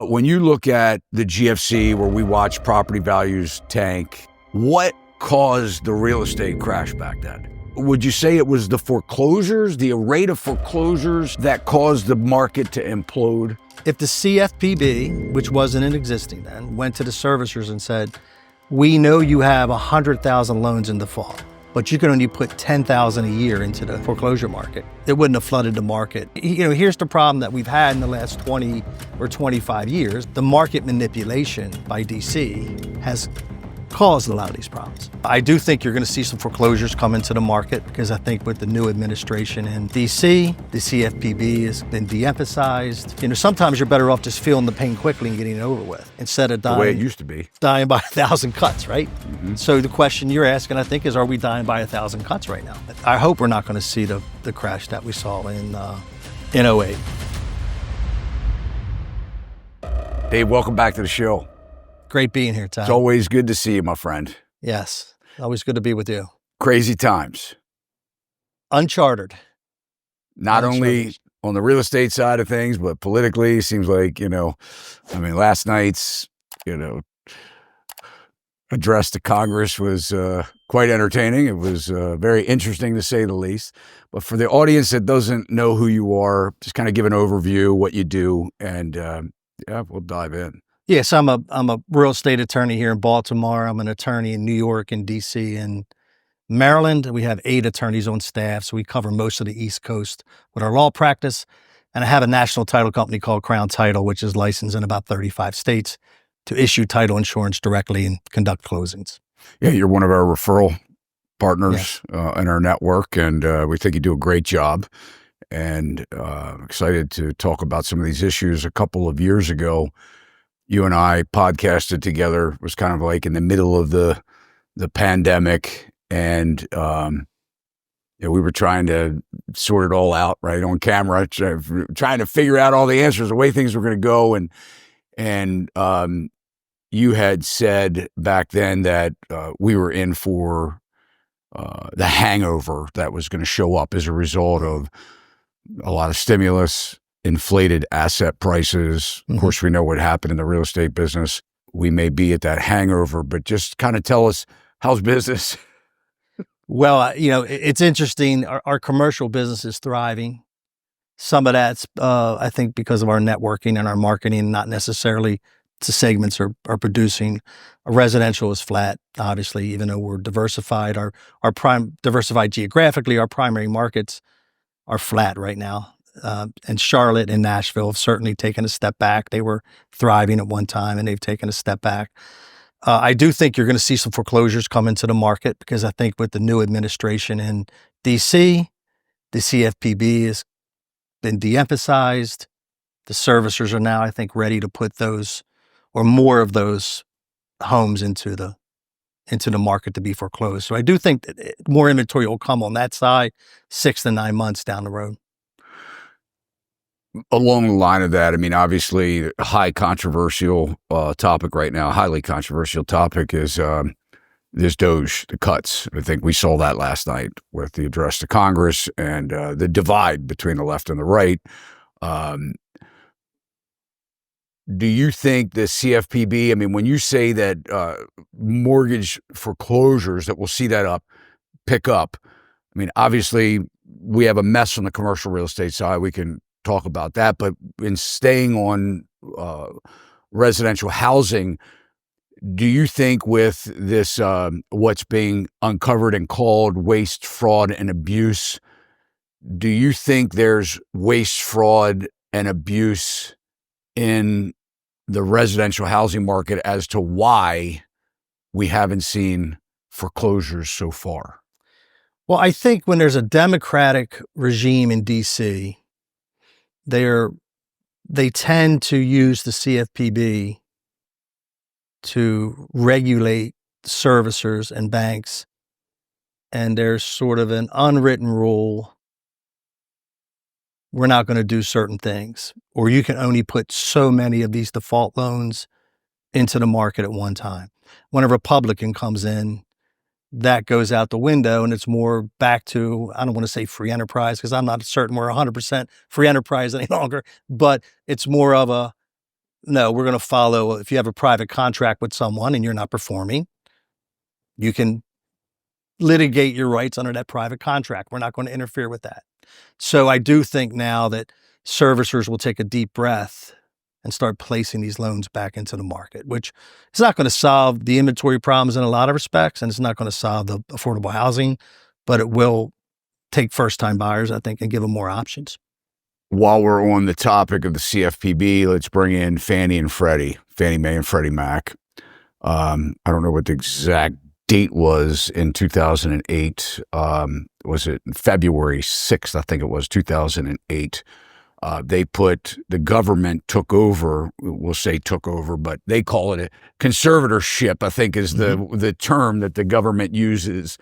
When you look at the GFC, where we watch property values tank, what caused the real estate crash back then? Would you say it was the foreclosures, the rate of foreclosures that caused the market to implode? If the CFPB, which wasn't in existing then, went to the servicers and said, we know you have 100,000 loans in default, but you can only put 10,000 a year into the foreclosure market, it wouldn't have flooded the market. Here's the problem that we've had in the last 20 or 25 years. The market manipulation by DC has caused a lot of these problems. I do think you're going to see some foreclosures come into the market because I think with the new administration in DC, the CFPB has been de-emphasized. Sometimes you're better off just feeling the pain quickly and getting it over with instead of dying. The way it used to be. Dying by 1,000 cuts, right? Mm-hmm. So the question you're asking, I think, is are we dying by 1,000 cuts right now? I hope we're not going to see the crash that we saw in 08. Dave, welcome back to the show. Great being here, Todd. It's always good to see you, my friend. Yes, always good to be with you. Crazy times. Uncharted. Not only on the real estate side of things, but politically, it seems like, last night's, address to Congress was quite entertaining. It was very interesting to say the least. But for the audience that doesn't know who you are, just kind of give an overview, what you do, and we'll dive in. Yes, I'm a real estate attorney here in Baltimore. I'm an attorney in New York and DC and Maryland. We have 8 attorneys on staff, so we cover most of the East Coast with our law practice. And I have a national title company called Crown Title, which is licensed in about 35 states to issue title insurance directly and conduct closings. Yeah, you're one of our referral partners in our network, and we think you do a great job. And excited to talk about some of these issues. A couple of years ago, you and I podcasted together. It was kind of like in the middle of the pandemic, and we were trying to sort it all out right on camera, trying to figure out all the answers, the way things were going to go, and you had said back then that we were in for the hangover that was going to show up as a result of a lot of stimulus, inflated asset prices. Of course, we know what happened in the real estate business. We may be at that hangover, but just kind of tell us, how's business? Well, it's interesting. Our commercial business is thriving. Some of that's, I think, because of our networking and our marketing, not necessarily the segments are producing. Residential is flat, obviously, even though we're diversified. Our diversified geographically, our primary markets are flat right now. And Charlotte and Nashville have certainly taken a step back. They were thriving at one time, and they've taken a step back. I do think you're going to see some foreclosures come into the market because I think with the new administration in DC, the CFPB has been de-emphasized. The servicers are now, I think, ready to put those or more of those homes into the market to be foreclosed. So I do think that more inventory will come on that side 6 to 9 months down the road. Along the line of that, obviously, a high controversial topic right now, highly controversial topic is this DOGE, the cuts. I think we saw that last night with the address to Congress and the divide between the left and the right. Do you think the CFPB, when you say that mortgage foreclosures, that we'll see that pick up, obviously, we have a mess on the commercial real estate side. We can talk about that, but in staying on residential housing, do you think with this what's being uncovered and called waste, fraud, and abuse, do you think there's waste, fraud, and abuse in the residential housing market as to why we haven't seen foreclosures so far? Well, I think when there's a Democratic regime in DC, they tend to use the CFPB to regulate servicers and banks, and there's sort of an unwritten rule: we're not going to do certain things, or you can only put so many of these default loans into the market at one time. When a Republican comes in, that goes out the window, and it's more back to, I don't want to say free enterprise, because I'm not certain we're 100% free enterprise any longer, but it's more of no, we're going to follow. If you have a private contract with someone and you're not performing, you can litigate your rights under that private contract. We're not going to interfere with that. So I do think now that servicers will take a deep breath and start placing these loans back into the market, which is not going to solve the inventory problems in a lot of respects, and it's not going to solve the affordable housing, but it will take first-time buyers, I think, and give them more options. While we're on the topic of the CFPB, let's bring in Fannie and Freddie, Fannie Mae and Freddie Mac. I don't know what the exact date was in 2008. Was it February 6th? I think it was 2008. The government took over, we'll say took over, but they call it a conservatorship, I think is the term that the government uses.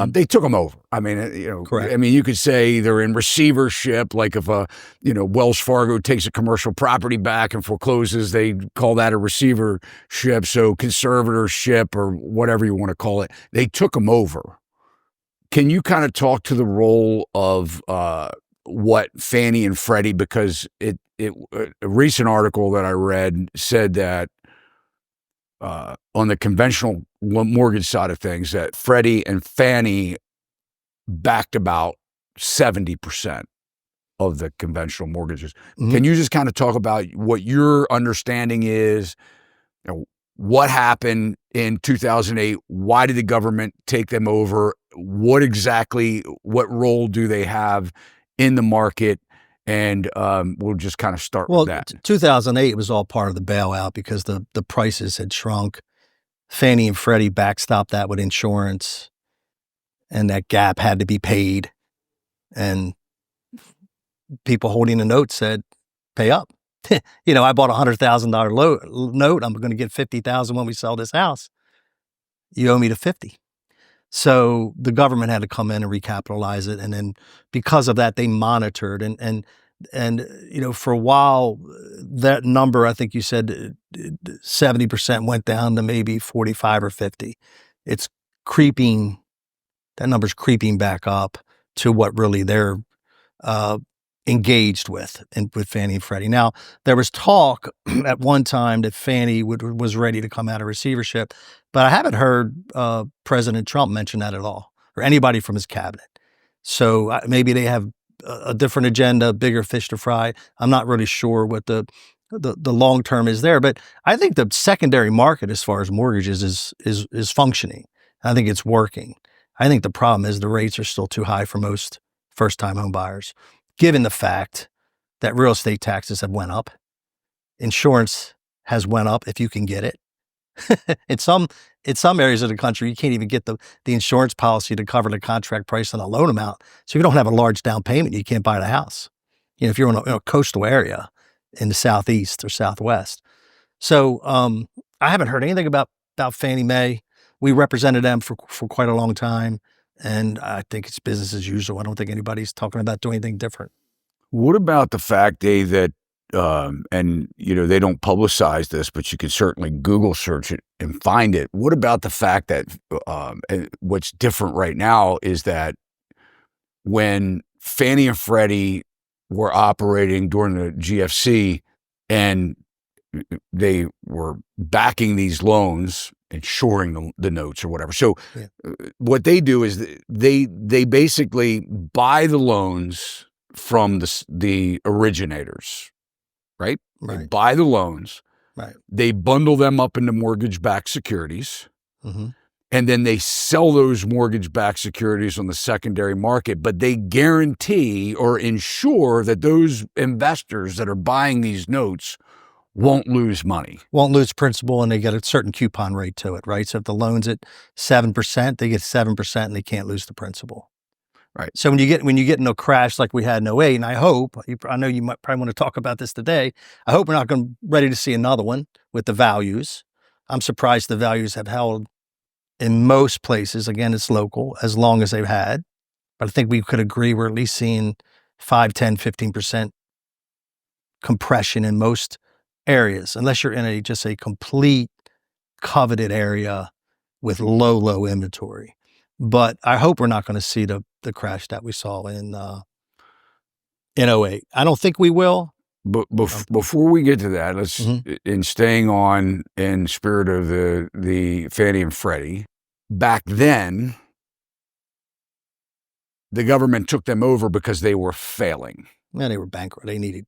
They took them over. I mean, Correct. I mean, you could say they're in receivership, like if Wells Fargo takes a commercial property back and forecloses, they call that a receivership. So conservatorship or whatever you want to call it, they took them over. Can you kind of talk to the role of, what Fannie and Freddie, because a recent article that I read said that on the conventional mortgage side of things, that Freddie and Fannie backed about 70% of the conventional mortgages. Can you just kind of talk about what your understanding is? What happened in 2008? Why did the government take them over? What role do they have in the market? And we'll just kind of start with that. 2008 was all part of the bailout because the prices had shrunk. Fannie and Freddie backstopped that with insurance, and that gap had to be paid. And people holding the note said, pay up. I bought a $100,000 note. I'm going to get $50,000 when we sell this house. You owe me the 50. So the government had to come in and recapitalize it. And then because of that, they monitored and for a while, that number, I think you said 70% went down to maybe 45 or 50. It's creeping. That number's creeping back up to what really they're engaged with Fannie and Freddie. Now, there was talk at one time that Fannie was ready to come out of receivership, but I haven't heard President Trump mention that at all, or anybody from his cabinet. So maybe they have a different agenda, bigger fish to fry. I'm not really sure what the long term is there, but I think the secondary market, as far as mortgages, is functioning. I think it's working. I think the problem is the rates are still too high for most first-time home buyers, given the fact that real estate taxes have went up, insurance has went up if you can get it. In some areas of the country, you can't even get the insurance policy to cover the contract price on a loan amount. So if you don't have a large down payment, you can't buy the house. If you're in a coastal area in the Southeast or Southwest. So I haven't heard anything about Fannie Mae. We represented them for quite a long time. And I think it's business as usual. I don't think anybody's talking about doing anything different. What about the fact, Dave, that they don't publicize this, but you can certainly Google search it and find it. What about the fact that what's different right now is that when Fannie and Freddie were operating during the GFC and they were backing these loans, insuring the notes or whatever. So what they do is they basically buy the loans from the originators, right? They buy the loans. Right. They bundle them up into mortgage-backed securities. And then they sell those mortgage-backed securities on the secondary market, but they guarantee or ensure that those investors that are buying these notes won't lose money. Won't lose principal, and they get a certain coupon rate to it, right? So if the loan's at 7%, they get 7% and they can't lose the principal. Right. So when you get in a crash like we had in 08, and I know you might probably want to talk about this today, I hope we're not ready to see another one with the values. I'm surprised the values have held in most places. Again, it's local, as long as they've had. But I think we could agree we're at least seeing 5, 10, 15% compression in most areas, unless you're in just a complete coveted area with low inventory. But I hope we're not going to see the crash that we saw in 08. I don't think we will, But before we get to that, let's Mhm. in staying on in spirit of the Fannie and Freddie. Back then, the government took them over because they were failing. Man, they were bankrupt. They needed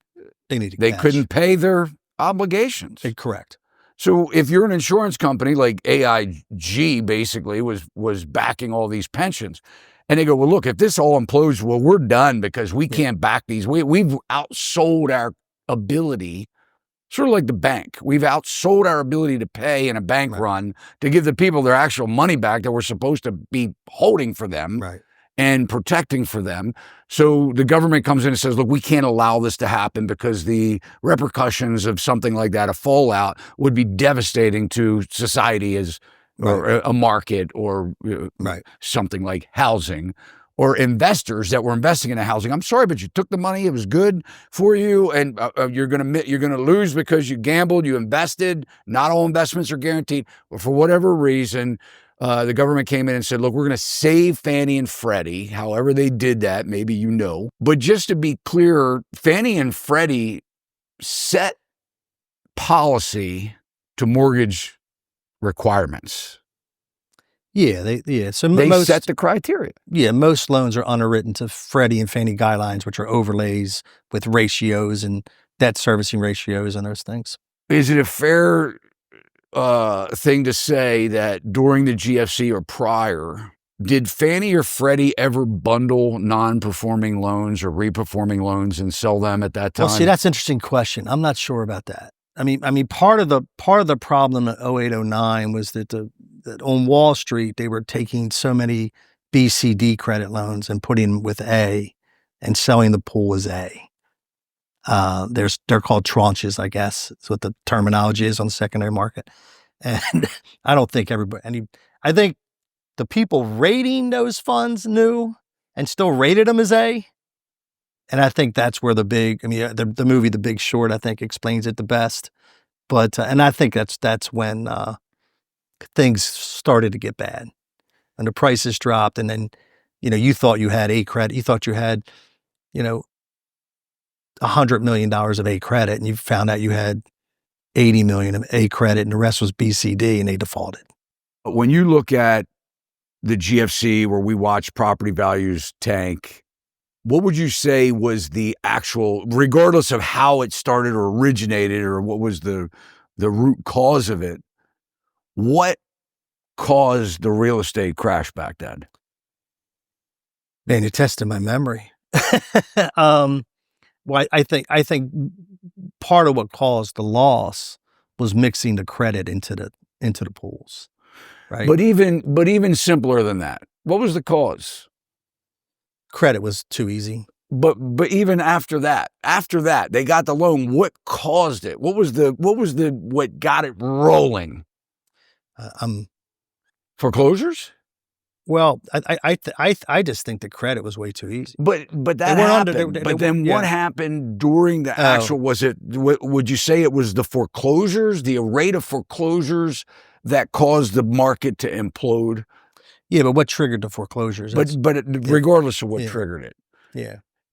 They cash. couldn't pay their obligations. Correct. So if you're an insurance company like AIG basically was backing all these pensions, and they go, well, look, if this all implodes, well, we're done because we can't back these. We've outsold our ability, sort of like the bank. We've outsold our ability to pay in a bank run to give the people their actual money back that we're supposed to be holding for them. Right. And protecting for them. So the government comes in and says, look, we can't allow this to happen because the repercussions of something like that, a fallout, would be devastating to society as or a market or something like housing or investors that were investing in a housing. I'm sorry, but you took the money. It was good for you. And you're going to lose because you gambled, you invested. Not all investments are guaranteed. But for whatever reason, the government came in and said, look, we're going to save Fannie and Freddie. However they did that, maybe you know. But just to be clear, Fannie and Freddie set policy to mortgage requirements. Yeah, So they set the criteria. Yeah, most loans are underwritten to Freddie and Fannie guidelines, which are overlays with ratios and debt servicing ratios and those things. Is it a fair thing to say that during the GFC or prior, did Fannie or Freddie ever bundle non-performing loans or reperforming loans and sell them at that time? Well, see, that's an interesting question. I'm not sure about that. I mean, part of the problem in 0809 was that that on Wall Street they were taking so many BCD credit loans and putting them with A, and selling the pool as A. They're called tranches, I guess. That's what the terminology is on the secondary market. And I don't think I think the people rating those funds knew and still rated them as A. And I think that's where the movie The Big Short, I think, explains it the best. But and I think that's when things started to get bad, and the prices dropped, and then you thought you had A credit, you thought you had $100 million of A credit, and you found out you had 80 million of A credit, and the rest was BCD, and they defaulted. When you look at the GFC, where we watched property values tank, what would you say was the actual, regardless of how it started or originated or what was the root cause of it, what caused the real estate crash back then? Man, you're testing my memory. Well, I think part of what caused the loss was mixing the credit into the pools, right? But even simpler than that, what was the cause? Credit was too easy. But even after that, they got the loan. What caused it? What got it rolling? Foreclosures? Well, I just think the credit was way too easy. But that happened. But then what happened during the actual? Was it? Would you say it was the foreclosures, the rate of foreclosures that caused the market to implode? Yeah, but what triggered the foreclosures? But regardless of what triggered it,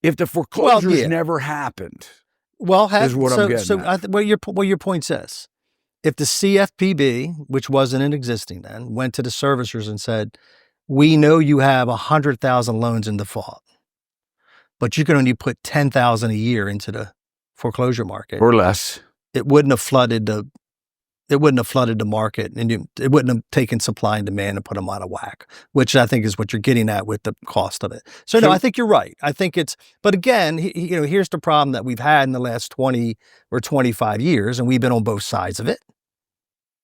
if the foreclosures never happened, is what I'm getting at. What your point says, if the CFPB, which wasn't in existing then, went to the servicers and said, we know you have 100,000 loans in default, but you can only put 10,000 a year into the foreclosure market or less, it wouldn't have flooded the market, and it wouldn't have taken supply and demand and put them out of whack, which I think is what you're getting at with the cost of it. So no, I think you're right. I think but again, here's the problem that we've had in the last 20 or 25 years, and we've been on both sides of it.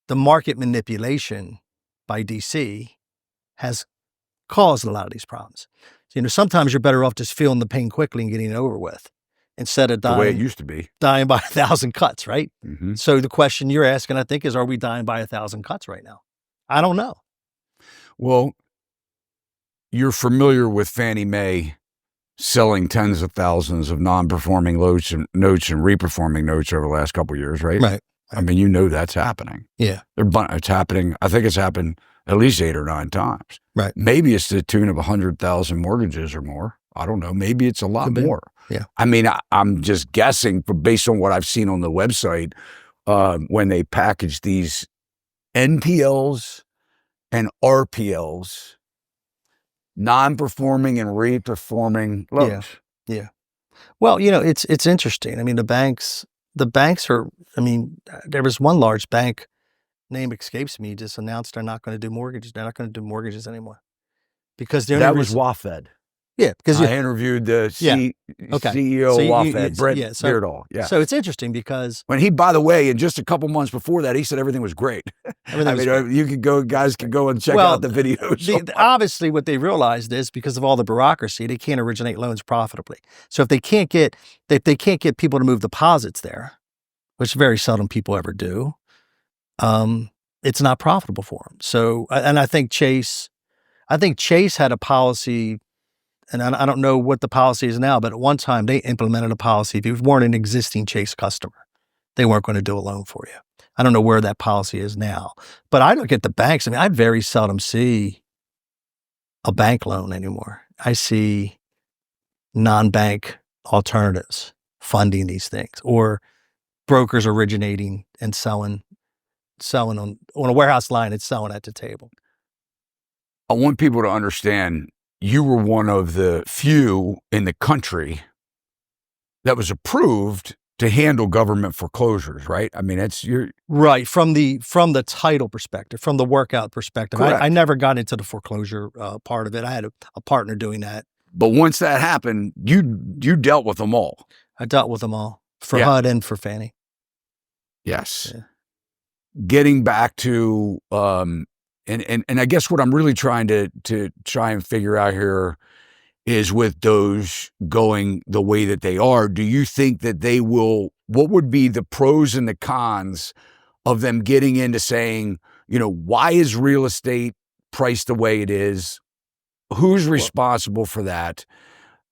The market manipulation by DC has caused a lot of these problems. So, sometimes you're better off just feeling the pain quickly and getting it over with, instead of dying the way it used to be, dying by 1,000 cuts, right? Mm-hmm. So the question you're asking, I think, is, are we dying by 1,000 cuts right now? I don't know. Well, you're familiar with Fannie Mae selling tens of thousands of non-performing notes and reperforming notes over the last couple of years, right? Right. I mean, that's happening. Yeah. It's happening. I think it's happened at least 8 or 9 times. Right. Maybe it's to the tune of 100,000 mortgages or more. I don't know. Maybe it's a lot Could be. more. Yeah. I mean, I'm just guessing, but based on what I've seen on the website, when they package these NPLs and RPLs, non-performing and reperforming loans. Yeah. Well, it's interesting. I mean, the banks are, I mean, there was one large bank, name escapes me, just announced they're not going to do mortgages. They're not going to do mortgages anymore because the only That was reason, WaFd. yeah, because I interviewed the okay. CEO So of you- WaFd, Brett yeah, so- Beardall. Yeah. So it's interesting because When he, by the way, in just a couple months before that, he said everything was great. everything was great. You could go, guys can go and check Well, out the videos. obviously what they realized is because of all the bureaucracy, they can't originate loans profitably. So if they can't get people to move deposits there, which very seldom people ever do, it's not profitable for them. So, and I think Chase had a policy, and I don't know what the policy is now, but at one time they implemented a policy. If you weren't an existing Chase customer, they weren't going to do a loan for you. I don't know where that policy is now, but I look at the banks. I mean, I very seldom see a bank loan anymore. I see non-bank alternatives funding these things, or brokers originating and selling on a warehouse line and selling at the table. I want people to understand you were one of the few in the country that was approved to handle government foreclosures, right? I mean, you're right from the title perspective, from the workout perspective. I never got into the foreclosure part of it. I had a partner doing that. But once that happened, you dealt with them all. I dealt with them all for HUD and for Fannie. Yes. Yeah. Getting back to and I guess what I'm really trying to try and figure out here is, with DOGE going the way that they are, do you think that they will, what would be the pros and the cons of them getting into saying, why is real estate priced the way it is? Who's responsible for that?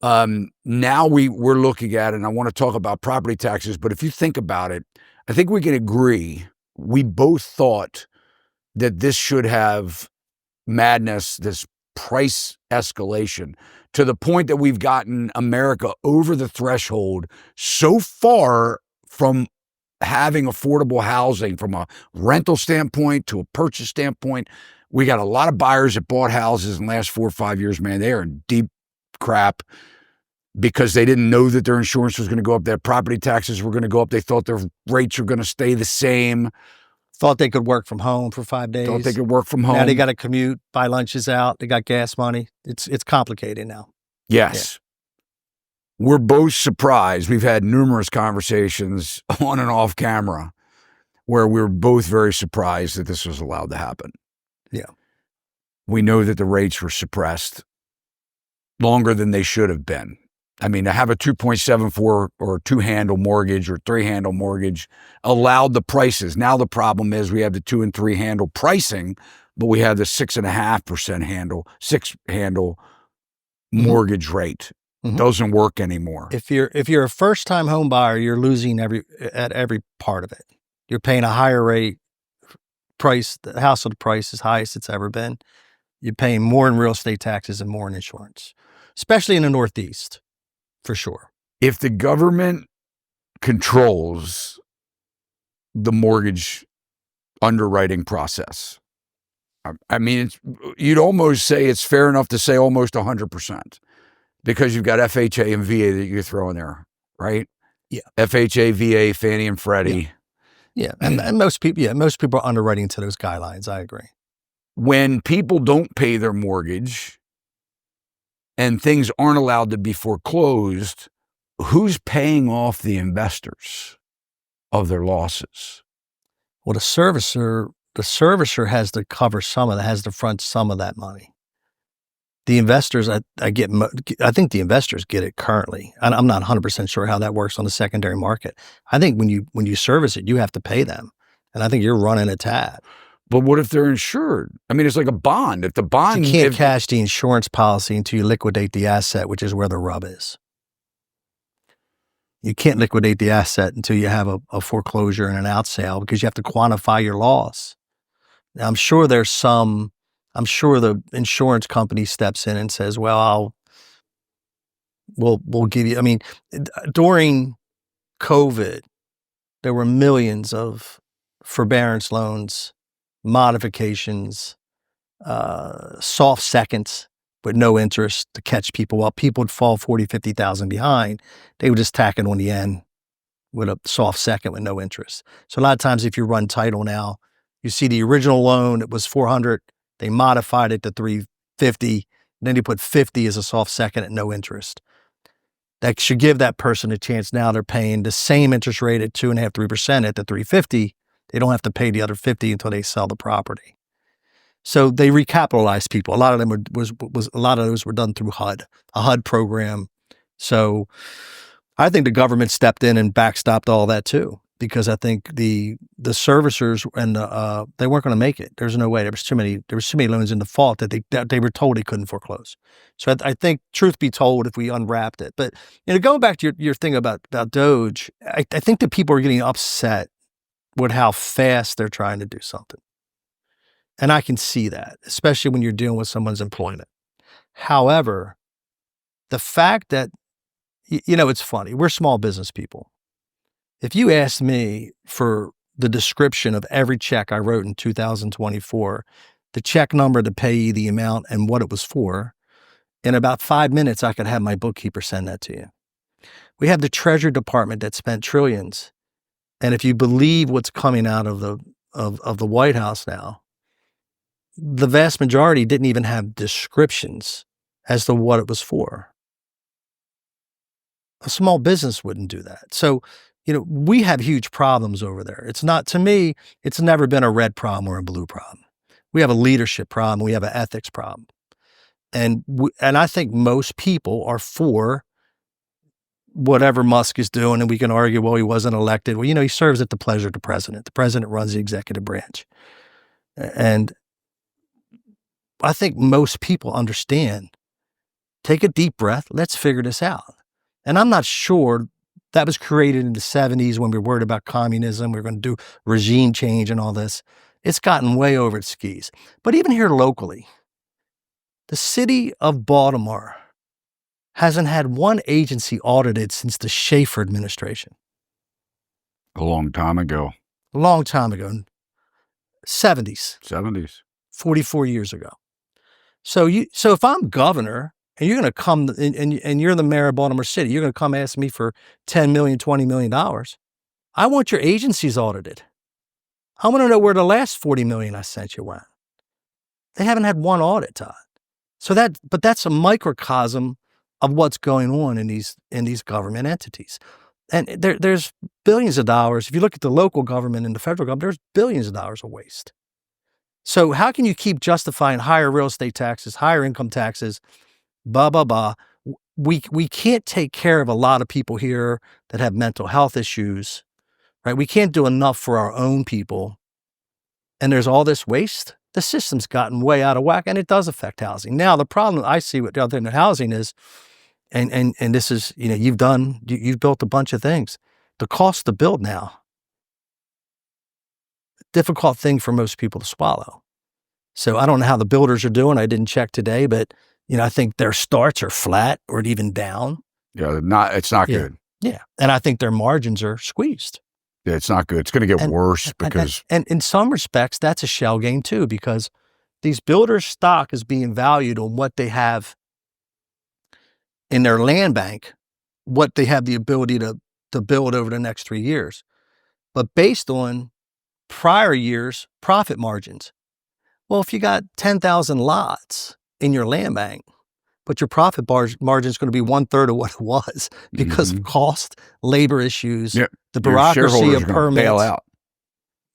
Now we're looking at it, and I want to talk about property taxes, but if you think about it, I think we can agree, we both thought that this should have madness, this price escalation, to the point that we've gotten America over the threshold so far from having affordable housing from a rental standpoint to a purchase standpoint. We got a lot of buyers that bought houses in the last 4 or 5 years, man. They are in deep crap because they didn't know that their insurance was going to go up, their property taxes were going to go up. They thought their rates were going to stay the same. Thought they could work from home for 5 days. Thought they could work from home. Now they got to commute, buy lunches out. They got gas money. It's complicated now. Yes. Yeah. We're both surprised. We've had numerous conversations on and off camera where we're both very surprised that this was allowed to happen. Yeah. We know that the rates were suppressed longer than they should have been. I mean, to have a 2.74 or 2-handle mortgage or 3-handle mortgage allowed the prices. Now the problem is we have the 2 and 3-handle pricing, but we have the 6.5% handle, 6-handle mortgage rate. Doesn't work anymore. If you're a first-time home buyer, you're losing at every part of it. You're paying a higher rate price. The household price is highest it's ever been. You're paying more in real estate taxes and more in insurance, especially in the Northeast. For sure. If the government controls the mortgage underwriting process, I mean, you'd almost say it's fair enough to say almost 100%, because you've got FHA and VA that you're throwing there, right? Yeah. FHA, VA, Fannie and Freddie. Yeah. And most people are underwriting to those guidelines. I agree. When people don't pay their mortgage and things aren't allowed to be foreclosed, who's paying off the investors of their losses? Well, the servicer has to cover some of that, has to front some of that money. The investors, I think the investors get it currently. I'm not 100% sure how that works on the secondary market. I think when you service it, you have to pay them. And I think you're running a tab. But what if they're insured? I mean, it's like a bond. If the bond... You can't cash the insurance policy until you liquidate the asset, which is where the rub is. You can't liquidate the asset until you have a foreclosure and an out sale, because you have to quantify your loss. Now, I'm sure the insurance company steps in and says, well, will give you. I mean, during COVID, there were millions of forbearance loans, modifications, soft seconds with no interest to catch people. While people would fall 40, 50,000 behind, they would just tack it on the end with a soft second with no interest. So a lot of times if you run title now, you see the original loan, it was 400, they modified it to 350, then they put 50 as a soft second at no interest. That should give that person a chance. Now they're paying the same interest rate at 2.5%, 3% at the 350. They don't have to pay the other 50 until they sell the property. So they recapitalized people. A lot of them a lot of those were done through a HUD program. So I think the government stepped in and backstopped all that too, because I think the servicers and they weren't going to make it. There's no way. There was too many loans in default that they were told they couldn't foreclose. So I think, truth be told, if we unwrapped it, but going back to your thing about DOGE, I think that people are getting upset with how fast they're trying to do something, and I can see that, especially when you're dealing with someone's employment. However, the fact that it's funny. We're small business people. If you asked me for the description of every check I wrote in 2024, the check number, the payee, the amount, and what it was for, in about 5 minutes, I could have my bookkeeper send that to you. We have the Treasury Department that spent trillions. And if you believe what's coming out of the White House now, the vast majority didn't even have descriptions as to what it was for. A small business wouldn't do that. So, we have huge problems over there. It's not, to me, it's never been a red problem or a blue problem. We have a leadership problem. We have an ethics problem. And I think most people are for whatever Musk is doing, and we can argue, well, he wasn't elected. Well, he serves at the pleasure of the president. The president runs the executive branch. And I think most people understand, take a deep breath, let's figure this out. And I'm not sure that was created in the 70s when we were worried about communism. We were going to do regime change and all this. It's gotten way over its skis. But even here locally, the city of Baltimore hasn't had one agency audited since the Schaefer administration. A long time ago. A long time ago. 70s. 70s. 44 years ago. So if I'm governor and you're going to come and you're the mayor of Baltimore City, you're going to come ask me for $10 million, $20 million. I want your agencies audited. I want to know where the last $40 million I sent you went. They haven't had one audit, Todd. But that's a microcosm of what's going on in these government entities. And there's billions of dollars. If you look at the local government and the federal government, there's billions of dollars of waste. So how can you keep justifying higher real estate taxes, higher income taxes, blah, blah, blah? We can't take care of a lot of people here that have mental health issues, right? We can't do enough for our own people. And there's all this waste. The system's gotten way out of whack, and it does affect housing. Now, the problem I see with the other thing in housing is, and this is, you've built a bunch of things. The cost to build now, difficult thing for most people to swallow. So I don't know how the builders are doing. I didn't check today, but I think their starts are flat or even down. Yeah, it's not good. Yeah, and I think their margins are squeezed. Yeah, it's not good. It's going to get worse because... And in some respects, that's a shell game too, because these builders' stock is being valued on what they have in their land bank, what they have the ability to build over the next 3 years, but based on prior years' profit margins. Well, if you got 10,000 lots in your land bank, but your profit margin is going to be 1/3 of what it was because of cost, labor issues, the bureaucracy of permits. Bail out.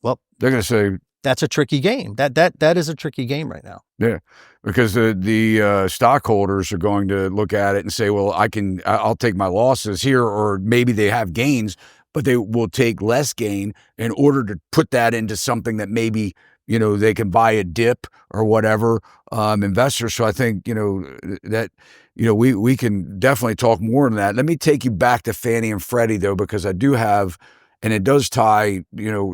Well, they're going to say that's a tricky game. That is a tricky game right now. Yeah, because the stockholders are going to look at it and say, well, I'll take my losses here, or maybe they have gains, but they will take less gain in order to put that into something that maybe they can buy a dip or whatever, investors. So I think, that, we can definitely talk more on that. Let me take you back to Fannie and Freddie though, because I do have, and it does tie,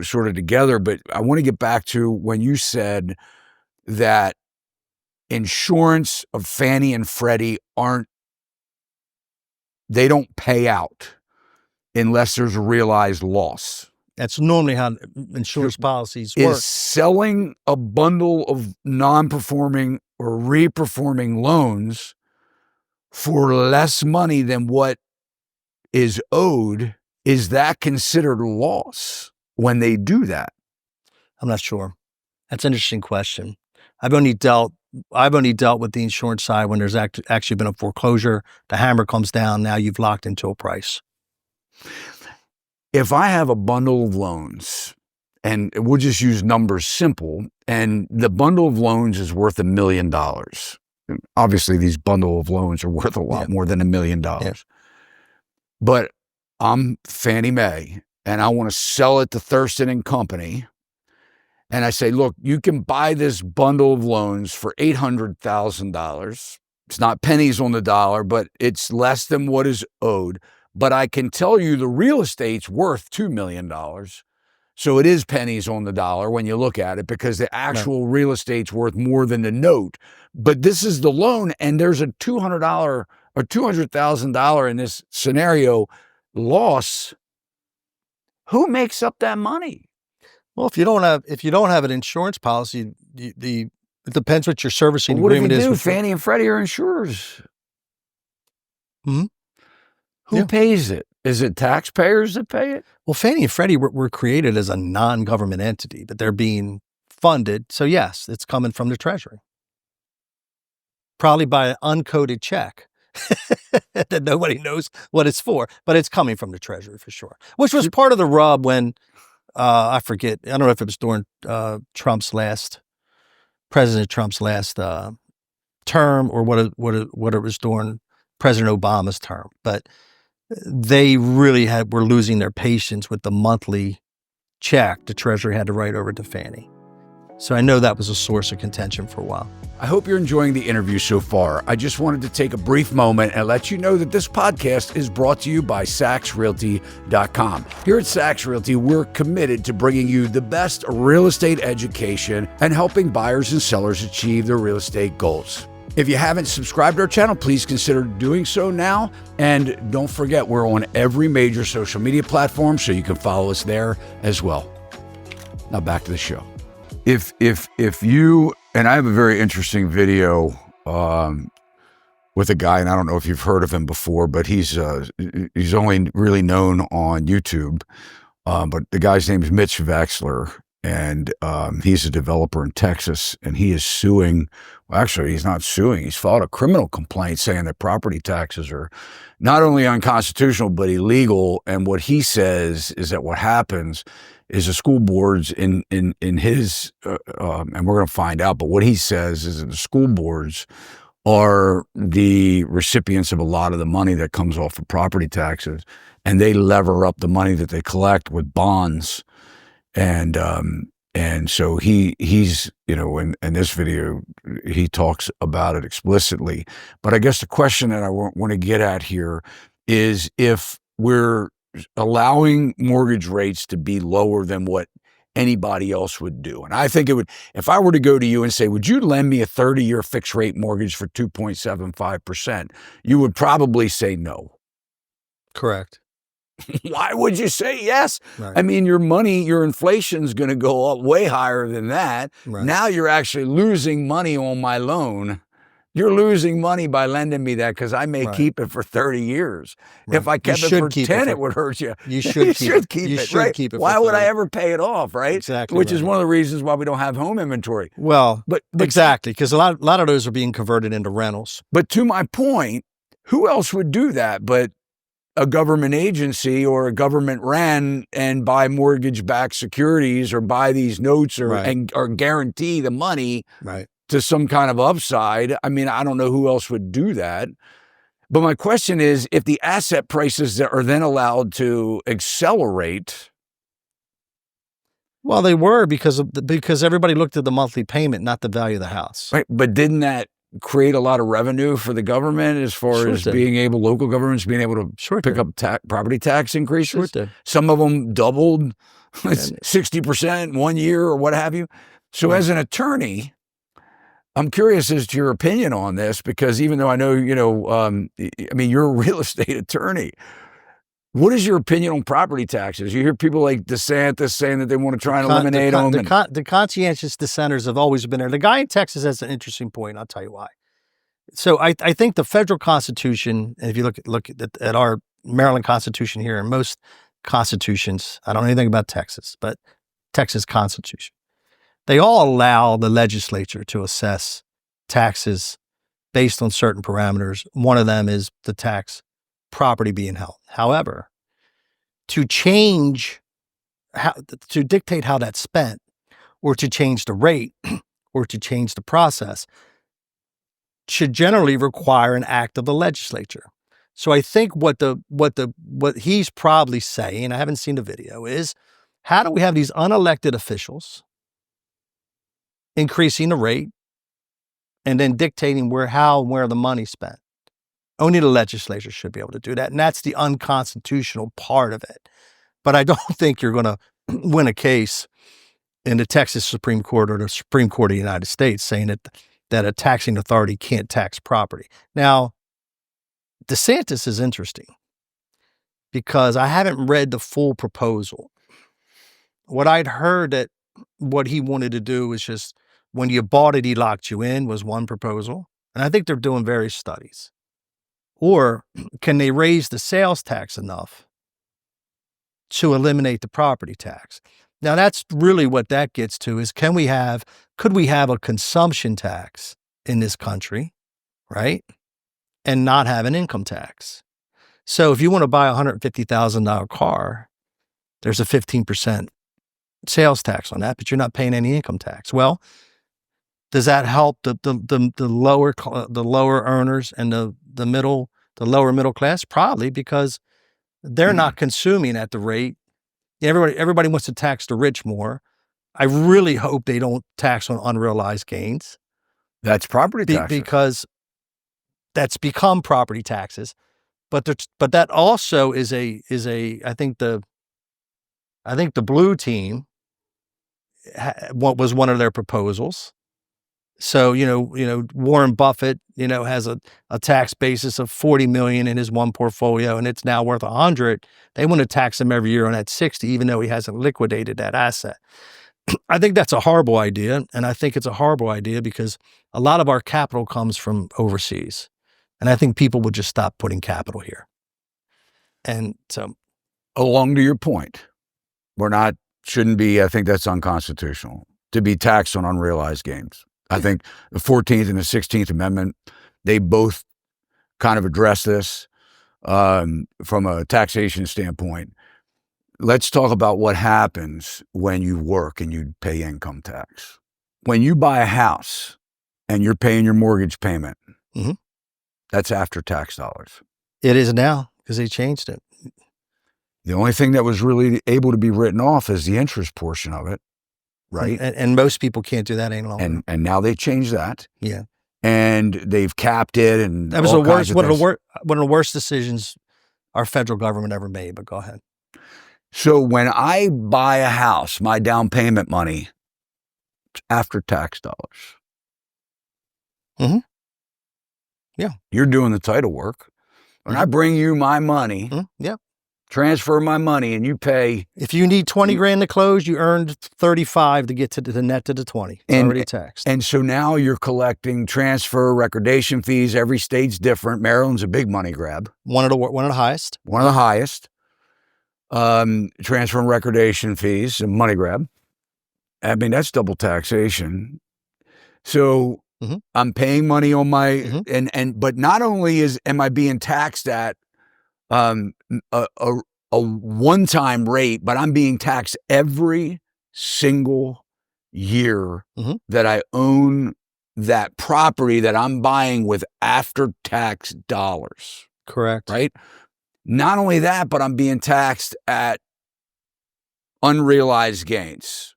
sort of together, but I want to get back to when you said that insurance of Fannie and Freddie aren't they don't pay out unless there's a realized loss. That's normally how insurance policies Is work. selling a bundle of non-performing or reperforming loans for less money than what is owed, is that considered a loss when they do that? I'm not sure. That's an interesting question. I've only dealt with the insurance side when there's actually been a foreclosure. The hammer comes down. Now you've locked into a price. If I have a bundle of loans, and we'll just use numbers simple, and the bundle of loans is worth $1 million. Obviously, these bundle of loans are worth a lot more than $1 million. Yeah. But I'm Fannie Mae, and I want to sell it to Thurston and Company. And I say, look, you can buy this bundle of loans for $800,000. It's not pennies on the dollar, but it's less than what is owed. But I can tell you the real estate's worth $2 million. So it is pennies on the dollar when you look at it, because the actual real estate's worth more than the note. But this is the loan, and there's a $200 or $200,000 in this scenario loss. Who makes up that money? Well, if you don't have an insurance policy, it depends what your servicing agreement is. What if Fannie and Freddie are insurers? Mm-hmm. Who pays it? Is it taxpayers that pay it? Well, Fannie and Freddie were created as a non-government entity, but they're being funded. So yes, it's coming from the Treasury. Probably by an uncoded check that nobody knows what it's for, but it's coming from the Treasury for sure, which was part of the rub when, I forget, I don't know if it was during President Trump's last term or what it was during President Obama's term, but they really were losing their patience with the monthly check the Treasury had to write over to Fannie. So I know that was a source of contention for a while. I hope you're enjoying the interview so far. I just wanted to take a brief moment and let you know that this podcast is brought to you by SachsRealty.com. Here at Sachs Realty, we're committed to bringing you the best real estate education and helping buyers and sellers achieve their real estate goals. If you haven't subscribed to our channel, please consider doing so now. And don't forget, we're on every major social media platform, so you can follow us there as well. Now back to the show. If you, and I have a very interesting video with a guy, and I don't know if you've heard of him before, but he's only really known on YouTube. But the guy's name is Mitch Vexler, and he's a developer in Texas, and he is suing. Well, actually, he's not suing. He's filed a criminal complaint saying that property taxes are not only unconstitutional, but illegal. And what he says is that what happens is the school boards in his, and we're going to find out, but what he says is that the school boards are the recipients of a lot of the money that comes off of property taxes, and they lever up the money that they collect with bonds. And so he's, in this video, he talks about it explicitly. But I guess the question that I want to get at here is, if we're allowing mortgage rates to be lower than what anybody else would do. And I think it would, if I were to go to you and say, would you lend me a 30-year fixed rate mortgage for 2.75%? You would probably say no. Correct. Why would you say yes? Right. I mean, your inflation's going to go up way higher than that. Right. Now you're actually losing money on my loan. You're losing money by lending me that, because I may keep it for 30 years. Right. If I kept it for 10, it would hurt you. You should keep it. Right? Keep it. Why would I ever pay it off, right? Exactly. Which is one of the reasons why we don't have home inventory. Well, but exactly, because a lot of those are being converted into rentals. But to my point, who else would do that but a government agency or a government ran and buy mortgage-backed securities or buy these notes or guarantee the money to some kind of upside? I mean, I don't know who else would do that. But my question is, if the asset prices that are then allowed to accelerate. Well, they were because everybody looked at the monthly payment, not the value of the house. Right. But didn't that create a lot of revenue for the government as far as local governments being able to pick up property tax increases? Sure did. Some of them doubled 60% 1 year or what have you. So as an attorney, I'm curious as to your opinion on this, because even though I know, I mean, you're a real estate attorney. What is your opinion on property taxes? You hear people like DeSantis saying that they want to try and eliminate them. The conscientious dissenters have always been there. The guy in Texas has an interesting point. I'll tell you why. So I think the federal Constitution, and if you look at our Maryland Constitution here, and most constitutions, I don't know anything about Texas, but Texas Constitution, they all allow the legislature to assess taxes based on certain parameters. One of them is the tax property being held. However, to dictate how that's spent, or to change the rate, or to change the process, should generally require an act of the legislature. So I think what he's probably saying, I haven't seen the video, is how do we have these unelected officials increasing the rate and then dictating where the money's spent? Only the legislature should be able to do that. And that's the unconstitutional part of it. But I don't think you're going to win a case in the Texas Supreme Court or the Supreme Court of the United States saying that a taxing authority can't tax property. Now, DeSantis is interesting because I haven't read the full proposal. What I'd heard that what he wanted to do was just when you bought it, he locked you in was one proposal. And I think they're doing various studies. Or can they raise the sales tax enough to eliminate the property tax? Now, that's really what that gets to is could we have a consumption tax in this country, right? And not have an income tax. So if you want to buy a $150,000 car, there's a 15% sales tax on that, but you're not paying any income tax. Well, does that help the lower earners and the lower middle class? Probably, because they're not consuming at the rate. Everybody wants to tax the rich more. I really hope they don't tax on unrealized gains. That's property taxes. Because that's become property taxes. But that also is I think the blue team, what was one of their proposals. So, Warren Buffett, has a tax basis of 40 million in his one portfolio, and it's now worth 100. They want to tax him every year on that 60, even though he hasn't liquidated that asset. I think that's a horrible idea. And I think it's a horrible idea because a lot of our capital comes from overseas. And I think people would just stop putting capital here. And so, along to your point, shouldn't be, I think that's unconstitutional to be taxed on unrealized gains. I think the 14th and the 16th Amendment, they both kind of address this from a taxation standpoint. Let's talk about what happens when you work and you pay income tax. When you buy a house and you're paying your mortgage payment, that's after tax dollars. It is now because they changed it. The only thing that was really able to be written off is the interest portion of it. Right. And most people can't do that any longer. And now they changed that. Yeah. And they've capped it. And that was one of the worst decisions our federal government ever made. But go ahead. So when I buy a house, my down payment money, after tax dollars. Yeah. You're doing the title work. When I bring you my money. Yeah. Transfer my money and you pay. If you need 20 grand to close, you earned 35 to get to the net to the 20. It's already taxed. And so now you're collecting transfer, recordation fees. Every state's different. Maryland's a big money grab. One of the highest. One of the highest. Transfer and recordation fees, a money grab. I mean, that's double taxation. So I'm paying money on my, but not only am I being taxed at a one-time rate, but I'm being taxed every single year that I own that property that I'm buying with after-tax dollars. Correct. Right? Not only that, but I'm being taxed at unrealized gains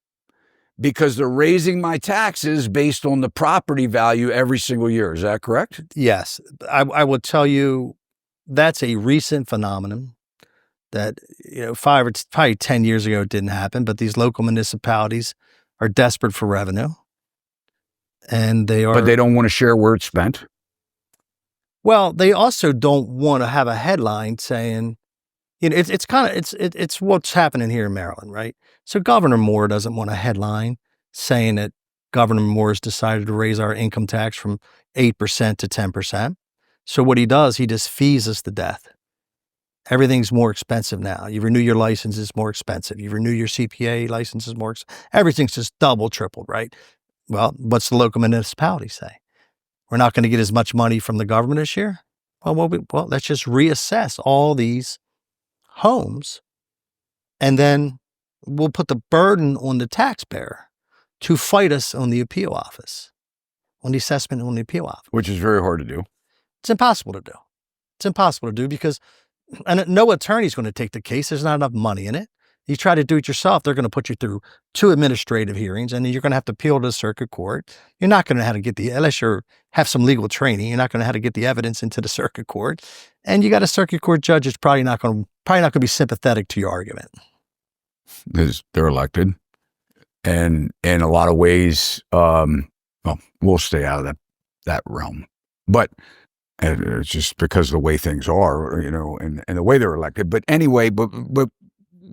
because they're raising my taxes based on the property value every single year. Is that correct? Yes. I will tell you, that's a recent phenomenon that, probably 10 years ago it didn't happen, but these local municipalities are desperate for revenue. and But they don't want to share where it's spent. Well, they also don't want to have a headline saying, it's what's happening here in Maryland, right? So Governor Moore doesn't want a headline saying that Governor Moore has decided to raise our income tax from 8% to 10%. So what he does, he just fees us to death. Everything's more expensive now. You renew your license, it's more expensive. You renew your CPA license, is more expensive. Everything's just double, tripled, right? Well, what's the local municipality say? We're not going to get as much money from the government this year? Well, let's just reassess all these homes, and then we'll put the burden on the taxpayer to fight us on the appeal office, on the assessment on the appeal office. Which is very hard to do. It's impossible to do. It's impossible to do because no attorney's going to take the case. There's not enough money in it. You try to do it yourself, they're going to put you through 2 administrative hearings, and then you're going to have to appeal to the circuit court. You're not going to have to get unless you have some legal training, you're not going to have to get the evidence into the circuit court. And you got a circuit court judge that's probably not going to be sympathetic to your argument. Because they're elected. And in a lot of ways, we'll stay out of that realm. But it's just because of the way things are, and the way they're elected. But anyway, but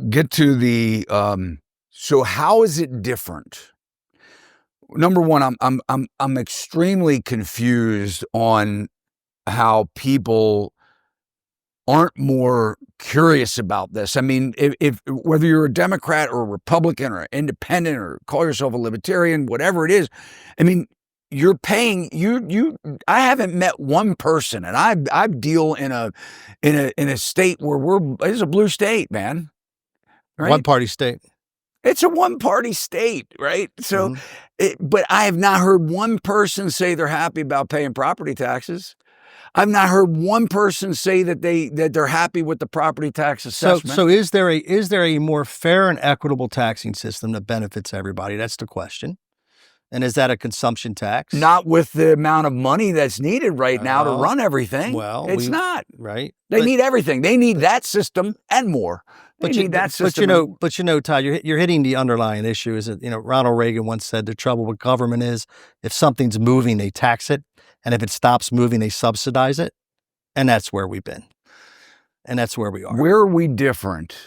get to the so how is it different? Number one, I'm extremely confused on how people aren't more curious about this. I mean, if whether you're a Democrat or a Republican or independent or call yourself a libertarian, whatever it is, I mean, you're paying I haven't met one person, and I deal in a state where it's a blue state, man. Right? One party state. It's a one-party state, right? So, but I have not heard one person say they're happy about paying property taxes. I've not heard one person say that they're happy with the property tax assessment. So is there a more fair and equitable taxing system that benefits everybody? That's the question. And is that a consumption tax? Not with the amount of money that's needed right now to run everything. Well, it's not. Right. They need everything. They need that system and more. But Todd, you're hitting the underlying issue. Is that Ronald Reagan once said the trouble with government is if something's moving, they tax it, and if it stops moving, they subsidize it, and that's where we've been, and that's where we are. Where are we different?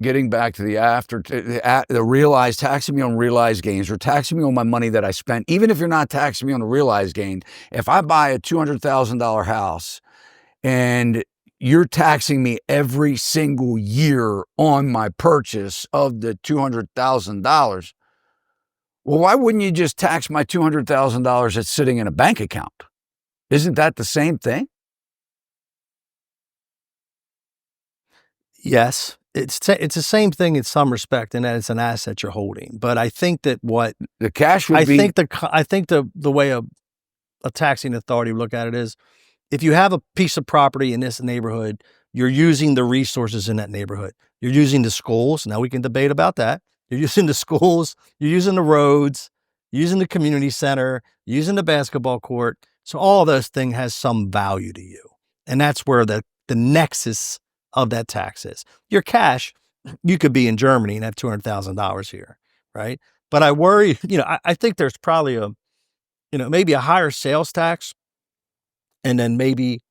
Getting back to the realized, taxing me on realized gains or taxing me on my money that I spent, even if you're not taxing me on the realized gain, if I buy a $200,000 house and you're taxing me every single year on my purchase of the $200,000, well, why wouldn't you just tax my $200,000 that's sitting in a bank account? Isn't that the same thing? Yes. It's the same thing in some respect, in that it's an asset you're holding. But I think that the cash would be. I think the way a taxing authority would look at it is, if you have a piece of property in this neighborhood, you're using the resources in that neighborhood. You're using the schools. Now we can debate about that. You're using the schools. You're using the roads. You're using the community center. You're using the basketball court. So all of those things has some value to you, and that's where the nexus of that tax is. Your cash, you could be in Germany and have $200,000 here, right? But I worry, I think there's probably maybe a higher sales tax, and then maybe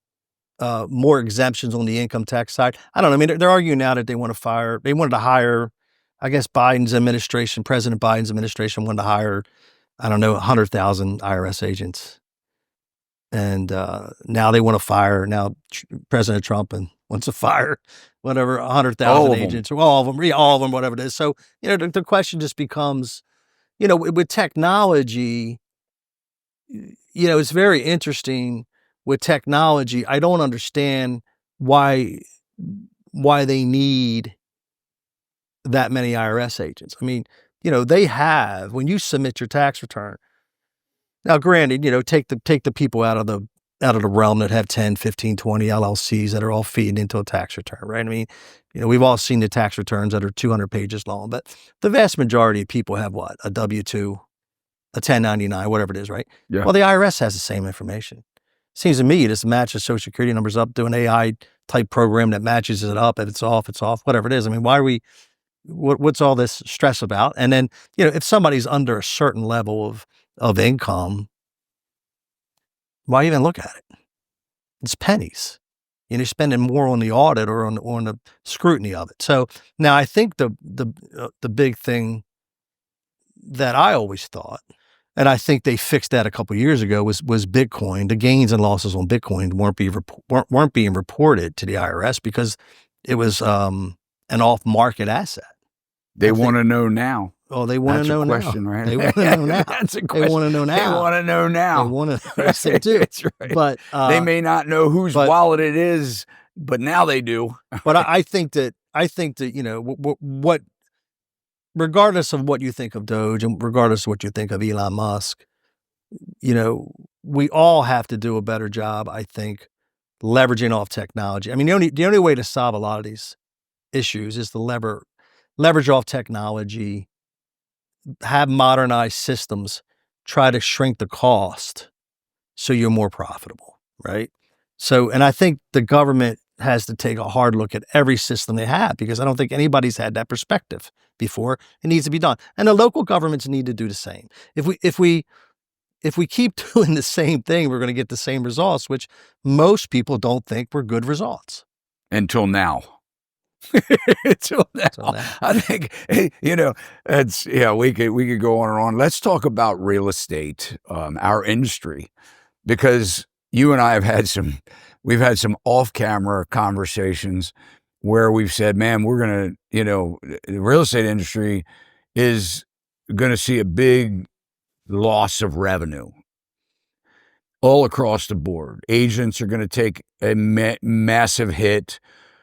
more exemptions on the income tax side. I don't know. I mean, they're arguing now that they wanted to hire, I guess President Biden's administration wanted to hire, 100,000 IRS agents. And now they want to fire, President Trump wants to fire 100,000 agents, all of them, whatever it is. So, the question just becomes, with technology, it's very interesting. With technology, I don't understand why they need that many IRS agents. I mean, they have, when you submit your tax return. Now, granted, take the people out of the realm that have 10, 15, 20 LLCs that are all feeding into a tax return, right? I mean, we've all seen the tax returns that are 200 pages long, but the vast majority of people have what? A W-2, a 1099, whatever it is, right? Yeah. Well, the IRS has the same information. Seems to me you just match the Social Security numbers up, do an AI type program that matches it up. If it's off, whatever it is. I mean, what's all this stress about? And then, if somebody's under a certain level of of income, why even look at it? It's pennies. You're spending more on the audit or on the scrutiny of it. So now I think the big thing that I always thought, and I think they fixed that a couple of years ago, was Bitcoin. The gains and losses on Bitcoin weren't being reported to the IRS because it was an off-market asset. They want to know now. Oh, they want to know now. That's a question, right? They want to know now. That's a question. They want to know now. They want to know now. They want to. Yes, they do. That's right. But they may not know whose wallet it is, but now they do. But I think that what, regardless of what you think of DOGE and regardless of what you think of Elon Musk, we all have to do a better job, I think, leveraging off technology. I mean, the only way to solve a lot of these issues is to leverage off technology, have modernized systems, try to shrink the cost so you're more profitable, right? So, and I think the government has to take a hard look at every system they have, because I don't think anybody's had that perspective before. It needs to be done. And the local governments need to do the same. If we keep doing the same thing, we're going to get the same results, which most people don't think were good results. Until now. Until now. I think, we could go on and on. Let's talk about real estate, our industry, because you and I have had we've had some off-camera conversations where we've said, man, we're going to, the real estate industry is going to see a big loss of revenue all across the board. Agents are going to take a massive hit.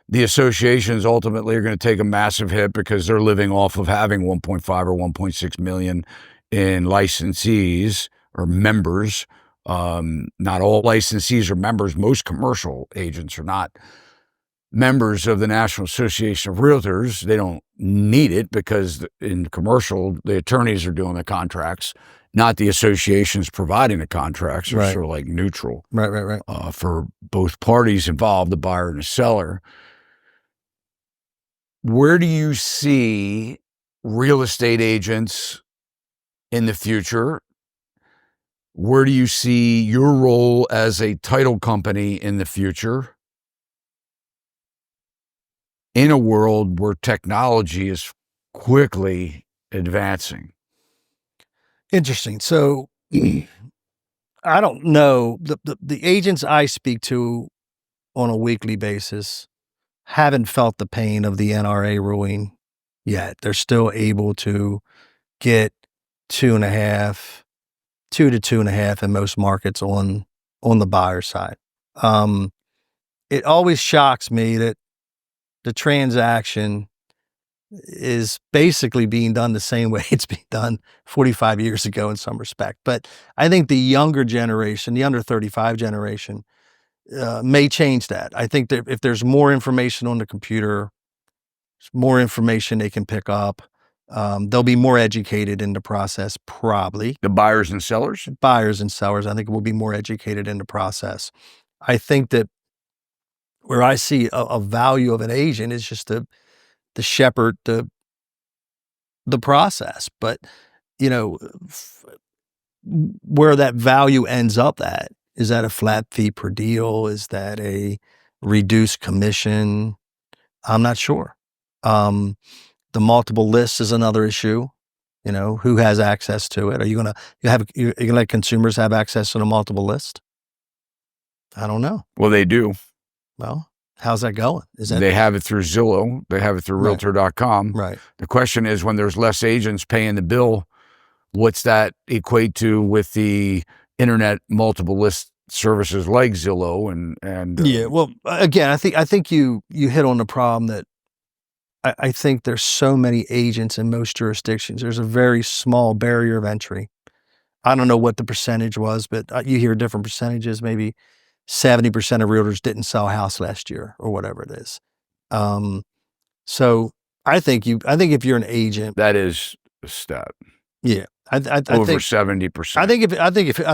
The associations ultimately are going to take a massive hit because they're living off of having 1.5 or 1.6 million in licensees or members. Not all licensees are members. Most commercial agents are not members of the National Association of Realtors. They don't need it because in commercial, the attorneys are doing the contracts, not the associations providing the contracts. They're sort of like neutral. Right. For both parties involved, the buyer and the seller. Where do you see real estate agents in the future? Where do you see your role as a title company in the future? In a world where technology is quickly advancing. Interesting. So I don't know. The agents I speak to on a weekly basis haven't felt the pain of the NRA ruling yet. They're still able to get 2.5 to 2.5 in most markets on the buyer side. It always shocks me that the transaction is basically being done the same way it's been done 45 years ago in some respect. But I think the younger generation, the under 35 generation, may change that. I think that if there's more information on the computer, more information they can pick up, they'll be more educated in the process, probably. The buyers and sellers? Buyers and sellers, I think, will be more educated in the process. I think that where I see a value of an agent is just to shepherd the process. But, where that value ends up at, is that a flat fee per deal? Is that a reduced commission? I'm not sure. The multiple lists is another issue. Who has access to it? Are you gonna let consumers have access to the multiple list? I don't know. Well, they do. Well, how's that going? They have it through Zillow. They have it through Realtor.com. Right. The question is, when there's less agents paying the bill, what's that equate to with the internet multiple list services like Zillow and yeah. Well, again, I think you hit on the problem that I think there's so many agents in most jurisdictions. There's a very small barrier of entry. I don't know what the percentage was, but you hear different percentages. Maybe 70% of realtors didn't sell a house last year or whatever it is. So I think if you're an agent, that is a stat. Yeah. I over think 70%. I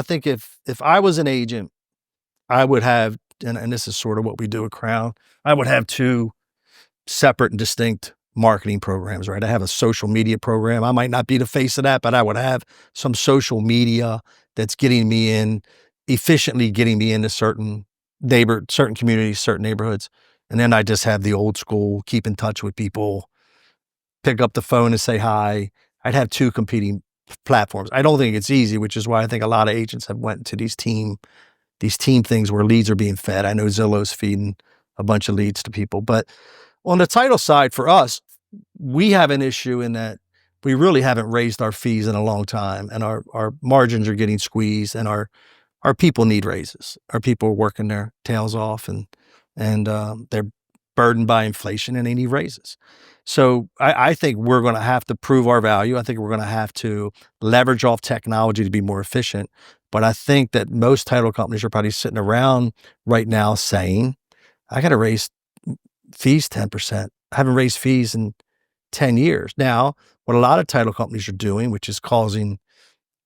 think if I was an agent, I would have, and this is sort of what we do at Crown, I would have two separate and distinct marketing programs, right? I have a social media program. I might not be the face of that, but I would have some social media that's efficiently getting me into certain communities, certain neighborhoods. And then I just have the old school, keep in touch with people, pick up the phone and say hi. I'd have two competing platforms. I don't think it's easy, which is why I think a lot of agents have went to these team things where leads are being fed. I know Zillow's feeding a bunch of leads to people, but on the title side for us, we have an issue in that we really haven't raised our fees in a long time, and our margins are getting squeezed, and our people need raises. Our people are working their tails off, and they're burdened by inflation, and they need raises. So I think we're going to have to prove our value. I think we're going to have to leverage off technology to be more efficient. But I think that most title companies are probably sitting around right now saying, I got to raise fees 10%. I haven't raised fees in 10 years. Now, what a lot of title companies are doing, which is causing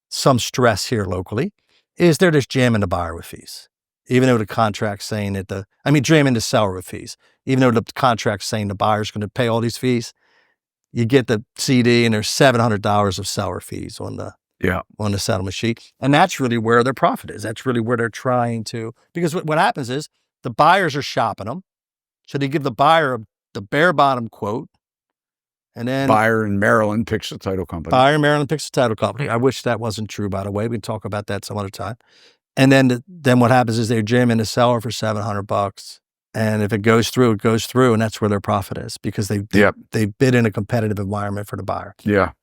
some stress here locally, is they're just jamming the buyer with fees. Even though the contract's saying jamming the seller with fees. Even though the contract's saying the buyer's going to pay all these fees, you get the CD and there's $700 of seller fees on the settlement sheet. And that's really where their profit is. That's really where they're trying to, because what happens is the buyers are shopping them. So they give the buyer the bare bottom quote. And then buyer in Maryland picks the title company. I wish that wasn't true, by the way. We can talk about that some other time. And then what happens is they're jamming the seller for $700. And if it goes through, it goes through, and that's where their profit is, because they bid in a competitive environment for the buyer. Yeah.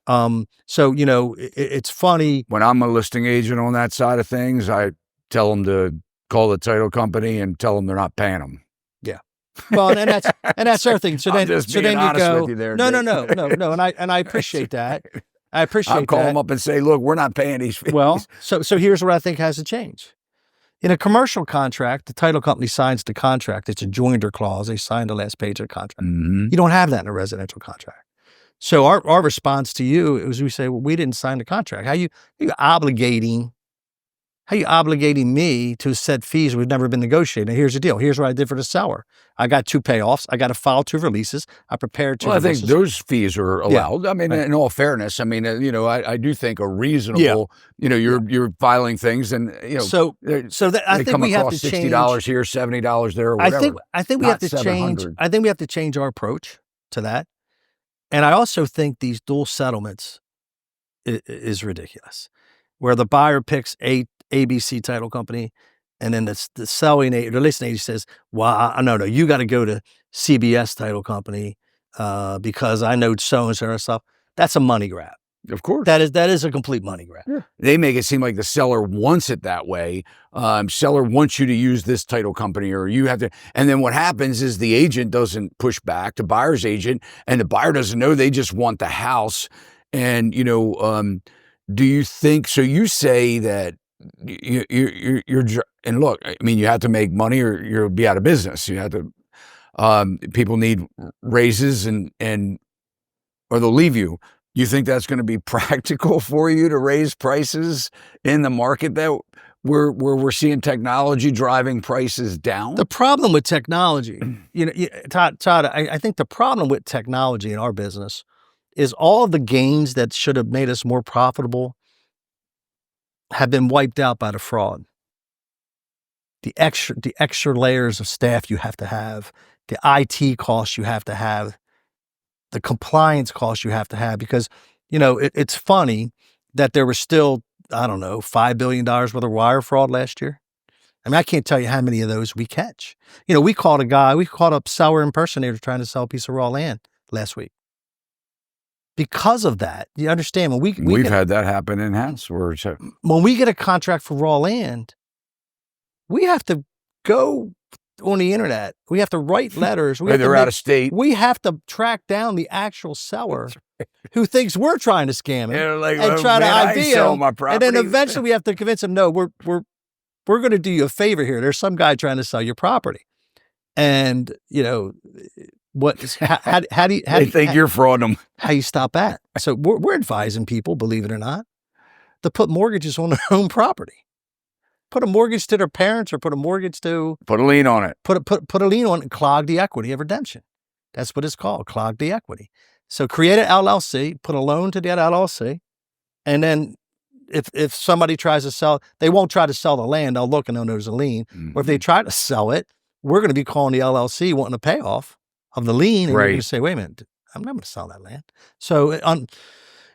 So it's funny when I'm a listing agent on that side of things. I tell them to call the title company and tell them they're not paying them. Yeah. Well, and that's our thing. So then you go, no, and I appreciate that. I'll call them up and say, look, we're not paying these fees. Well, so here's what I think has to change. In a commercial contract, the title company signs the contract. It's a joinder clause. They sign the last page of the contract. Mm-hmm. You don't have that in a residential contract. So our response to you is we say, well, we didn't sign the contract. How you obligating me to set fees we've never been negotiating? Here's the deal. Here's what I did for the seller. I got 2 payoffs. I got to file 2 releases. I prepared 2 releases. I think those fees are allowed. Yeah. I mean, in all fairness, I mean, I do think a reasonable, you're filing things and, I think we have to change. $60 here, $70 there, or whatever. I think we have to change. I think we have to change our approach to that. And I also think these dual settlements is ridiculous, where the buyer picks ABC title company, and then the listing agent says, well, no, you got to go to CBS title company because I know so-and-so and stuff. That's a money grab. Of course. That is a complete money grab. Yeah. They make it seem like the seller wants it that way. Seller wants you to use this title company, or you have to. And then what happens is the agent doesn't push back, the buyer's agent, and the buyer doesn't know. They just want the house. And, do you think, so you say that you're, and look, I mean, you have to make money or you'll be out of business. You have to, people need raises or they'll leave you. You think that's going to be practical for you to raise prices in the market that where we're seeing technology driving prices down? The problem with technology, Todd, I think the problem with technology in our business is all of the gains that should have made us more profitable have been wiped out by the fraud. The extra layers of staff you have to have, the IT costs you have to have, the compliance costs you have to have, because, it's funny that there was still, I don't know, $5 billion worth of wire fraud last year. I mean, I can't tell you how many of those we catch. We caught a seller impersonator trying to sell a piece of raw land last week. Because of that, you understand, when we've had that happen in-house. When we get a contract for raw land, we have to go on the internet. We have to write letters. They're out of state. We have to track down the actual seller who thinks we're trying to scam him and try to ID him. And then eventually we have to convince him, no, we're going to do you a favor here. There's some guy trying to sell your property. And, how do you think you're frauding them? How you stop that? So we're advising people, believe it or not, to put mortgages on their own property. Put a mortgage to their parents, or put a mortgage to... Put a lien on it. Put a lien on it and clog the equity of redemption. That's what it's called, clog the equity. So create an LLC, put a loan to that LLC, and then if somebody tries to sell, they won't try to sell the land. They'll look and they'll know there's a lien. Or if they try to sell it, we're going to be calling the LLC wanting a payoff of the lien, and you're going to say, wait a minute, I'm not going to sell that land. So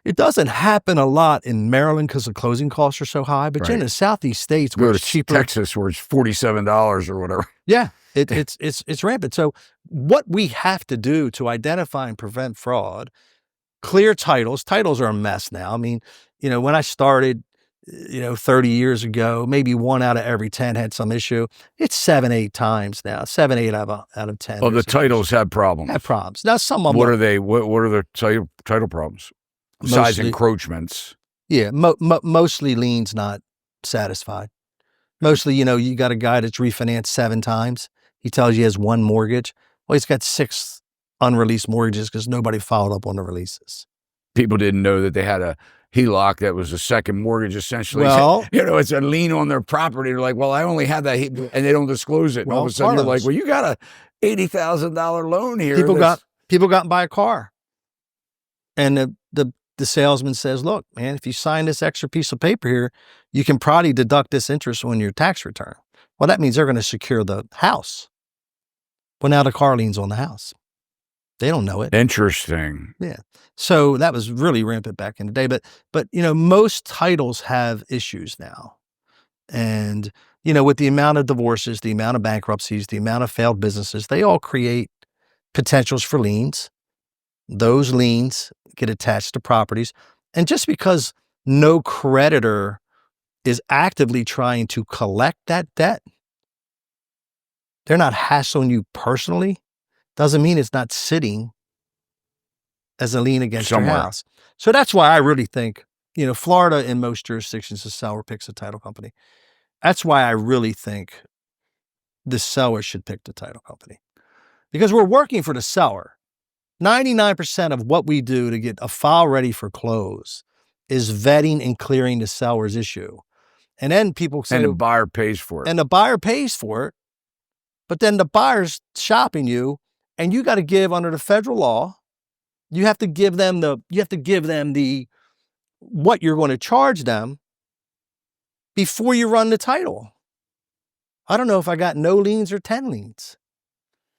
it doesn't happen a lot in Maryland because the closing costs are so high, but in the Southeast states where it's cheaper. Texas where it's $47 or whatever. Yeah, it's rampant. So what we have to do to identify and prevent fraud, clear titles. Titles are a mess now. I mean, when I started, 30 years ago, maybe 1 out of every 10 had some issue. It's 7, 8 times now. 7, 8 out of 10. Oh, the titles have problems. Have problems. Now, some of them. What are they? What are the title problems? Besides encroachments. Yeah, mostly liens not satisfied. Mostly, you got a guy that's refinanced 7 times. He tells you he has 1 mortgage. Well, he's got 6 unreleased mortgages because nobody followed up on the releases. People didn't know that they had a HELOC that was a second mortgage, essentially. Well, it's a lien on their property. They're like, well, I only have that, and they don't disclose it. And all of a sudden, you're like, well, you got a $80,000 loan here. People got to buy a car, and the salesman says, look, man, if you sign this extra piece of paper here, you can probably deduct this interest on your tax return. Well, that means they're going to secure the house. Well, now the car lien's on the house. They don't know it. Interesting. Yeah. So that was really rampant back in the day. But most titles have issues now. And, with the amount of divorces, the amount of bankruptcies, the amount of failed businesses, they all create potentials for liens. Those liens get attached to properties. And just because no creditor is actively trying to collect that debt, they're not hassling you personally, doesn't mean it's not sitting as a lien against your house. So that's why I really think, Florida in most jurisdictions, the seller picks a title company. That's why I really think the seller should pick the title company, because we're working for the seller. 99% of what we do to get a file ready for close is vetting and clearing the seller's issue. And then people say, and the buyer pays for it. And the buyer pays for it, but then the buyer's shopping you, and you got to give under the federal law. You have to give them the what you're going to charge them before you run the title. I don't know if I got no liens or 10 liens.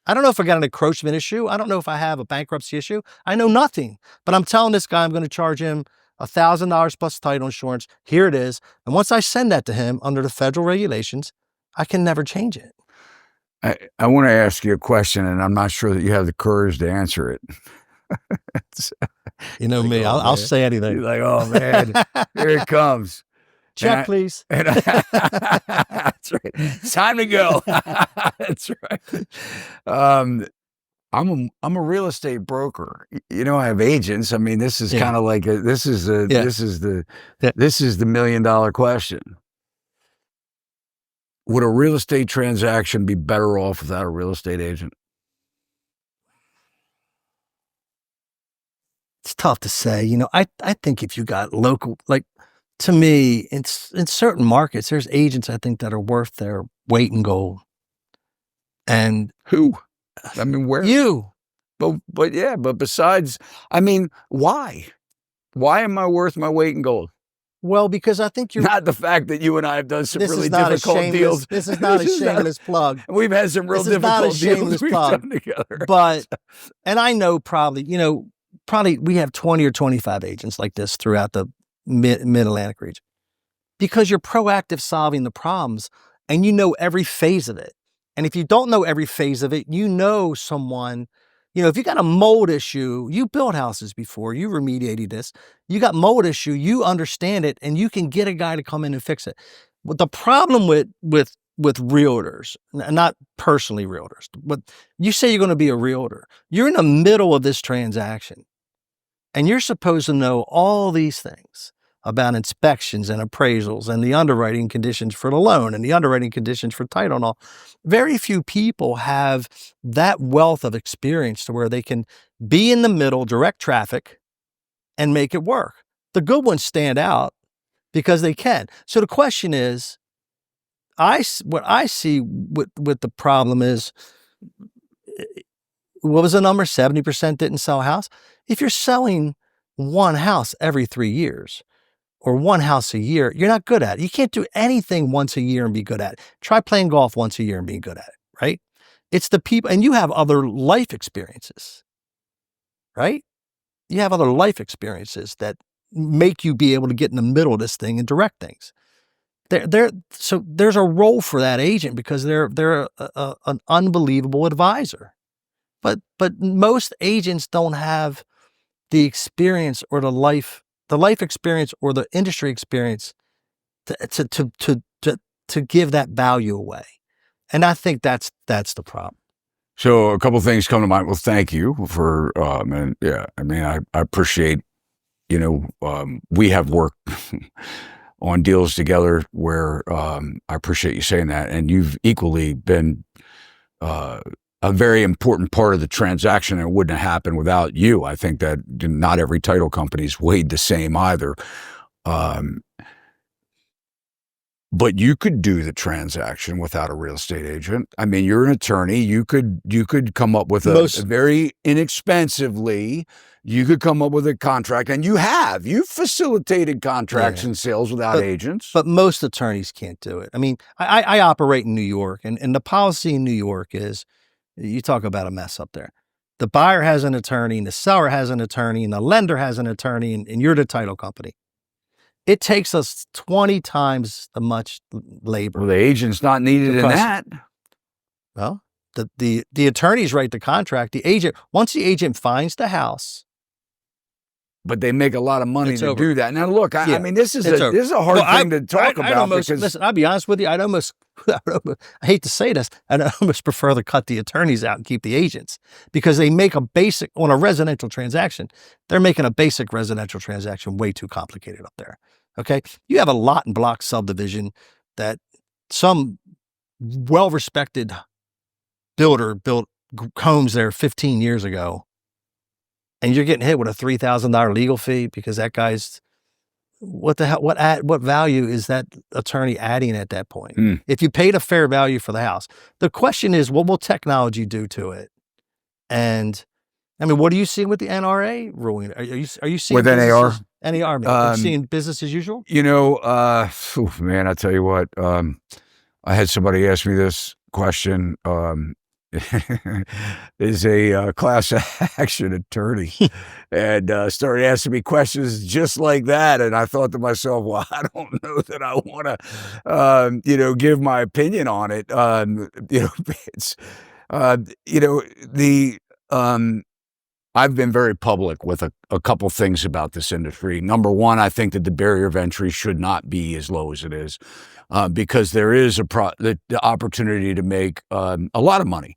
I don't know if I got an encroachment issue. I don't know if I have a bankruptcy issue. I know nothing, but I'm telling this guy I'm going to charge him $1,000 plus title insurance. Here it is. And once I send that to him under the federal regulations, I can never change it. I want to ask you a question, and I'm not sure that you have the courage to answer it. You know me, I'll say anything. You're like, oh man, here it comes. Check, please. That's right. It's time to go. That's right. I'm a real estate broker. I have agents. I mean, this is kind of like this is the $1 million question. Would a real estate transaction be better off without a real estate agent? It's tough to say. I think if you got local, like, to me, in certain markets, there's agents I think that are worth their weight in gold. And who? I mean, where? You. But besides, I mean, why? Why am I worth my weight in gold? Well, because I think you're not the fact that you and I have done some really difficult deals. This is not a shameless plug. We've had some real difficult deals we've done together. But, and I know probably we have 20 or 25 agents like this throughout the mid-Atlantic region, because you're proactive solving the problems and you know every phase of it. And if you don't know every phase of it, someone, if you got a mold issue, you built houses before, you remediated this, you got mold issue, you understand it, and you can get a guy to come in and fix it. But the problem with realtors, not personally realtors, but you say you're going to be a realtor, you're in the middle of this transaction and you're supposed to know all these things about inspections and appraisals and the underwriting conditions for the loan and the underwriting conditions for title and all. Very few people have that wealth of experience to where they can be in the middle, direct traffic, and make it work. The good ones stand out because they can. So the question is, what I see with the problem is, what was the number? 70% didn't sell a house. If you're selling one house every 3 years or one house a year, you're not good at it. You can't do anything once a year and be good at it. Try playing golf once a year and being good at it, right? It's the people, and you have other life experiences, right? You have other life experiences that make you be able to get in the middle of this thing and direct things. So there's a role for that agent because they're an unbelievable advisor. But most agents don't have the experience or the life experience or the industry experience to give that value away. And I think that's the problem. So a couple of things come to mind. Well, thank you for, and yeah, I mean, I appreciate, we have worked on deals together where I appreciate you saying that. And you've equally been a very important part of the transaction. It wouldn't have happened without you. I think that not every title company's weighed the same either. But you could do the transaction without a real estate agent. I mean, you're an attorney. You could come up with a very inexpensively, you could come up with a contract, and you've facilitated contracts and sales without agents. But most attorneys can't do it. I mean, I operate in New York, and the policy in New York is, you talk about a mess up there. The buyer has an attorney, and the seller has an attorney, and the lender has an attorney, and you're the title company. It takes us 20 times the much labor. Well, the agent's not needed in that. Well, the attorneys write the contract. The agent, once the agent finds the house. But they make a lot of money to do that. Now, look, I mean, this is a hard thing to talk about. Listen, I'll be honest with you. I hate to say this, I'd almost prefer to cut the attorneys out and keep the agents, because they make on a residential transaction, they're making a basic residential transaction way too complicated up there. Okay. You have a lot and block subdivision that some well-respected builder built homes there 15 years ago, and you're getting hit with a $3,000 legal fee because that guy's, what the hell, what value is that attorney adding at that point? If you paid a fair value for the house, the question is, what will technology do to it? And I mean, what are you seeing with the NRA ruling? Are you seeing with NAR? NAR, are you seeing business as usual? Man, I tell you what, I had somebody ask me this question. Is a class action attorney and started asking me questions just like that. And I thought to myself, well, I don't know that I want to, give my opinion on it. I've been very public with a couple things about this industry. Number one, I think that the barrier of entry should not be as low as it is, because there is the opportunity to make a lot of money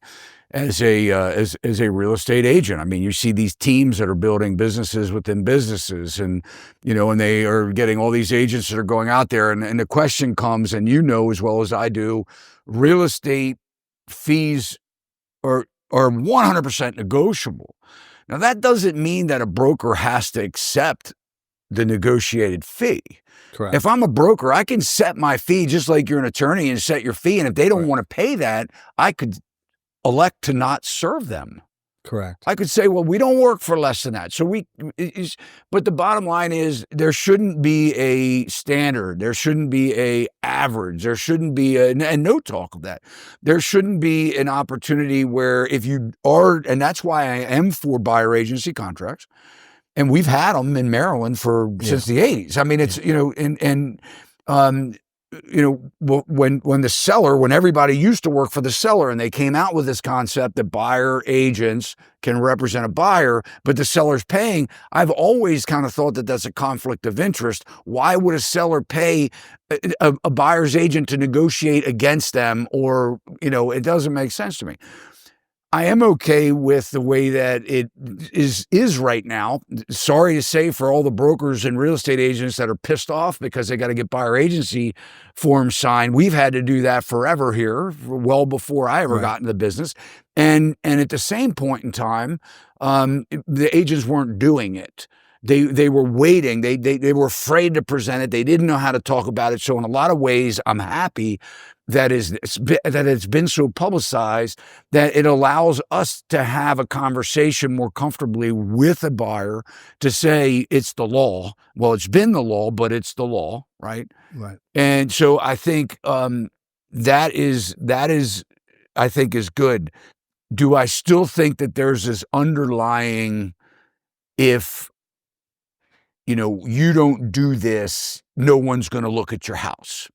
as a real estate agent. I mean, you see these teams that are building businesses within businesses, and and they are getting all these agents that are going out there, and the question comes, and as well as I do, real estate fees are 100% negotiable. Now, that doesn't mean that a broker has to accept the negotiated fee. Correct. If I'm a broker, I can set my fee just like you're an attorney and set your fee. And if they don't want to pay that, I could elect to not serve them. Correct. I could say, well, we don't work for less than that. But the bottom line is, there shouldn't be a standard. There shouldn't be a average. There shouldn't be and no talk of that. There shouldn't be an opportunity where if you are, and that's why I am for buyer agency contracts. And we've had them in Maryland since the 80s. I mean, it's, when everybody used to work for the seller, and they came out with this concept that buyer agents can represent a buyer, but the seller's paying, I've always kind of thought that that's a conflict of interest. Why would a seller pay a buyer's agent to negotiate against them? Or, it doesn't make sense to me. I am okay with the way that it is right now. Sorry to say for all the brokers and real estate agents that are pissed off because they got to get buyer agency forms signed. We've had to do that forever here, well before I ever got into the business. And at the same point in time, the agents weren't doing it. They were waiting. They were afraid to present it. They didn't know how to talk about it. So in a lot of ways, I'm happy that it's been so publicized that it allows us to have a conversation more comfortably with a buyer to say it's the law. Well, it's been the law, but it's the law, right? Right. And so I think that is I think is good. Do I still think that there's this underlying, if you don't do this, no one's going to look at your house?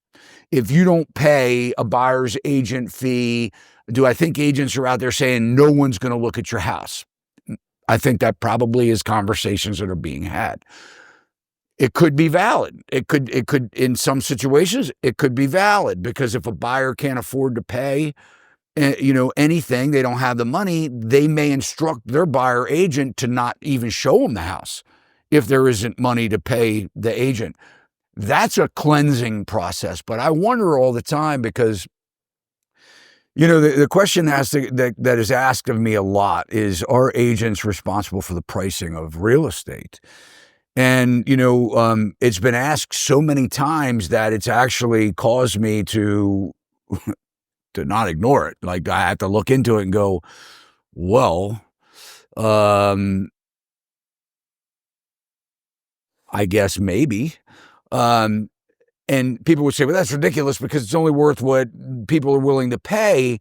If you don't pay a buyer's agent fee, do I think agents are out there saying no one's going to look at your house? I think that probably is conversations that are being had. It could be valid. It could, in some situations, it could be valid, because if a buyer can't afford to pay, anything, they don't have the money, they may instruct their buyer agent to not even show them the house if there isn't money to pay the agent. That's a cleansing process. But I wonder all the time, because the question that is asked of me a lot is, are agents responsible for the pricing of real estate? And it's been asked so many times that it's actually caused me to not ignore it. Like, I have to look into it and go, well, I guess maybe. And people would say, well, that's ridiculous because it's only worth what people are willing to pay.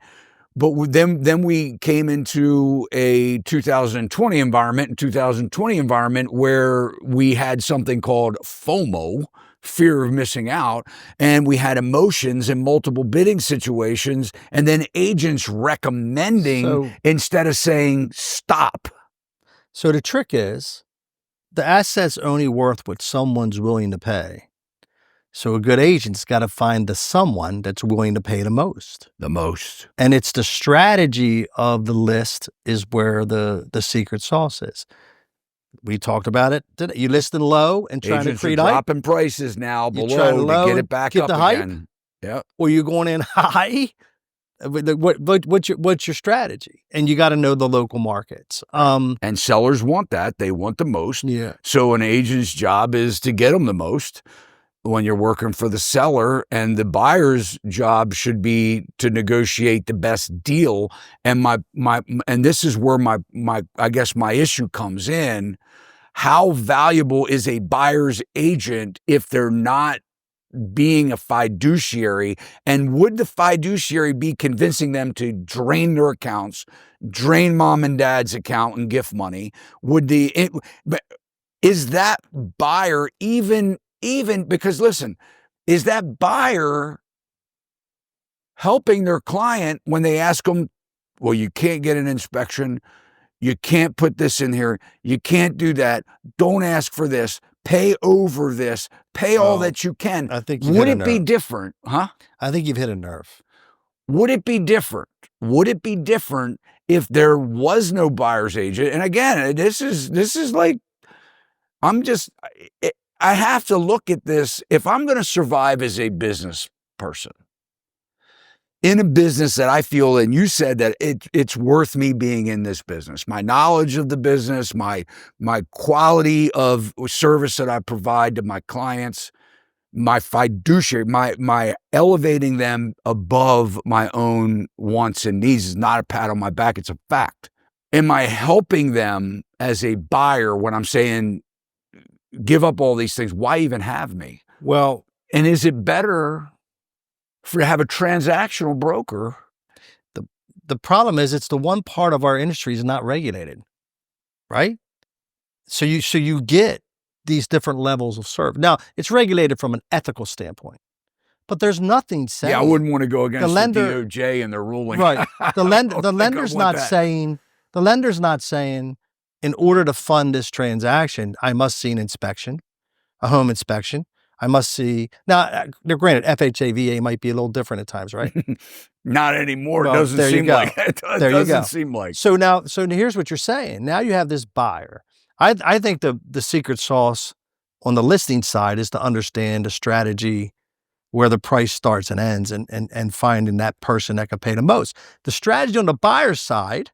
But then we came into a 2020 environment where we had something called FOMO, fear of missing out, and we had emotions in multiple bidding situations, and then agents recommending instead of saying stop. So the trick is, the asset's only worth what someone's willing to pay. So a good agent's got to find the someone that's willing to pay the most. The most. And it's the strategy of the list is where the secret sauce is. We talked about it today. You listing low and trying Agents to create are hype. Dropping prices now You're below to get it back up the hype, again. Yeah. Or you're going in high. What's your strategy? And you got to know the local markets. And sellers want that. They want the most. Yeah. So an agent's job is to get them the most when you're working for the seller, and the buyer's job should be to negotiate the best deal. And and this is where I guess my issue comes in. How valuable is a buyer's agent if they're not being a fiduciary? And would the fiduciary be convincing them to drain their accounts, drain mom and dad's account and gift money? Is that buyer even, because listen, is that buyer helping their client when they ask them, well, you can't get an inspection, you can't put this in here, you can't do that, don't ask for this, pay over this, pay all that you can? I think would it be different? Huh? I think you've hit a nerve. Would it be different? Would it be different if there was no buyer's agent? And again, this is like, I have to look at this. If I'm going to survive as a business person in a business that I feel, and you said that it's worth me being in this business, my knowledge of the business, my quality of service that I provide to my clients, my fiduciary, my elevating them above my own wants and needs is not a pat on my back. It's a fact. Am I helping them as a buyer when I'm saying, give up all these things? Why even have me? Well, and is it better to have a transactional broker? The problem is, it's the one part of our industry is not regulated, right? So you get these different levels of service. Now, it's regulated from an ethical standpoint, but there's nothing saying. Yeah, I wouldn't want to go against the DOJ and their ruling. Right. The lender's not saying. The lender's not saying, in order to fund this transaction, I must see an inspection, a home inspection. I must see. Now, granted, FHA, VA might be a little different at times, right? Not anymore. Well, it doesn't seem like it. There you go. Seem like. So here's what you're saying. Now you have this buyer. I think the secret sauce on the listing side is to understand the strategy where the price starts and ends, and finding that person that can pay the most. The strategy on the buyer's side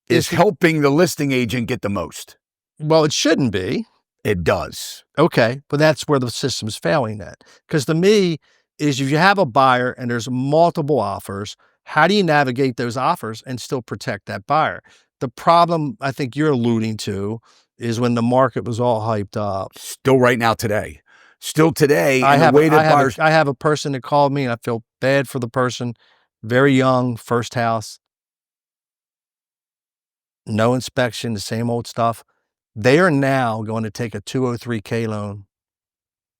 is helping the listing agent get the most. Well, it shouldn't be. It does. Okay, but that's where the system's failing at. Because to me, is if you have a buyer and there's multiple offers, how do you navigate those offers and still protect that buyer? The problem I think you're alluding to is when the market was all hyped up. Still right now today. Still today, I and the have way that buyers... I have a person that called me, and I feel bad for the person. Very young, first house, no inspection, the same old stuff. They are now going to take a 203K loan,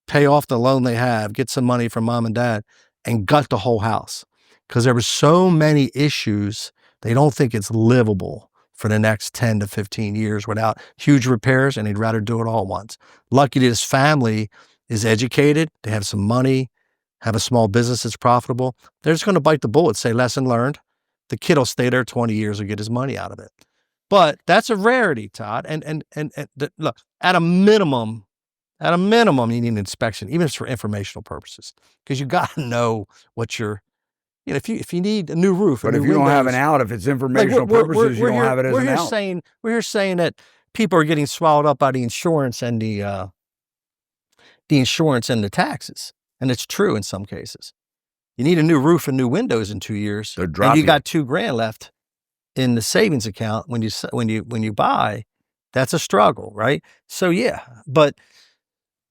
pay off the loan they have, get some money from mom and dad, and gut the whole house. Because there were so many issues, they don't think it's livable for the next 10 to 15 years without huge repairs, and they'd rather do it all at once. Lucky that his family is educated, they have some money, have a small business that's profitable. They're just going to bite the bullet, say lesson learned. The kid will stay there 20 years and get his money out of it. But that's a rarity, Todd. And look, at a minimum, you need an inspection, even if it's for informational purposes, because you got to know what you're, if you need a new roof, but if you don't have an out, if it's informational purposes, you don't have it as an out. We're here saying that people are getting swallowed up by the insurance and the taxes, and it's true in some cases. You need a new roof and new windows in 2 years, and you got $2,000 left in the savings account when you buy. That's a struggle, right? So yeah, but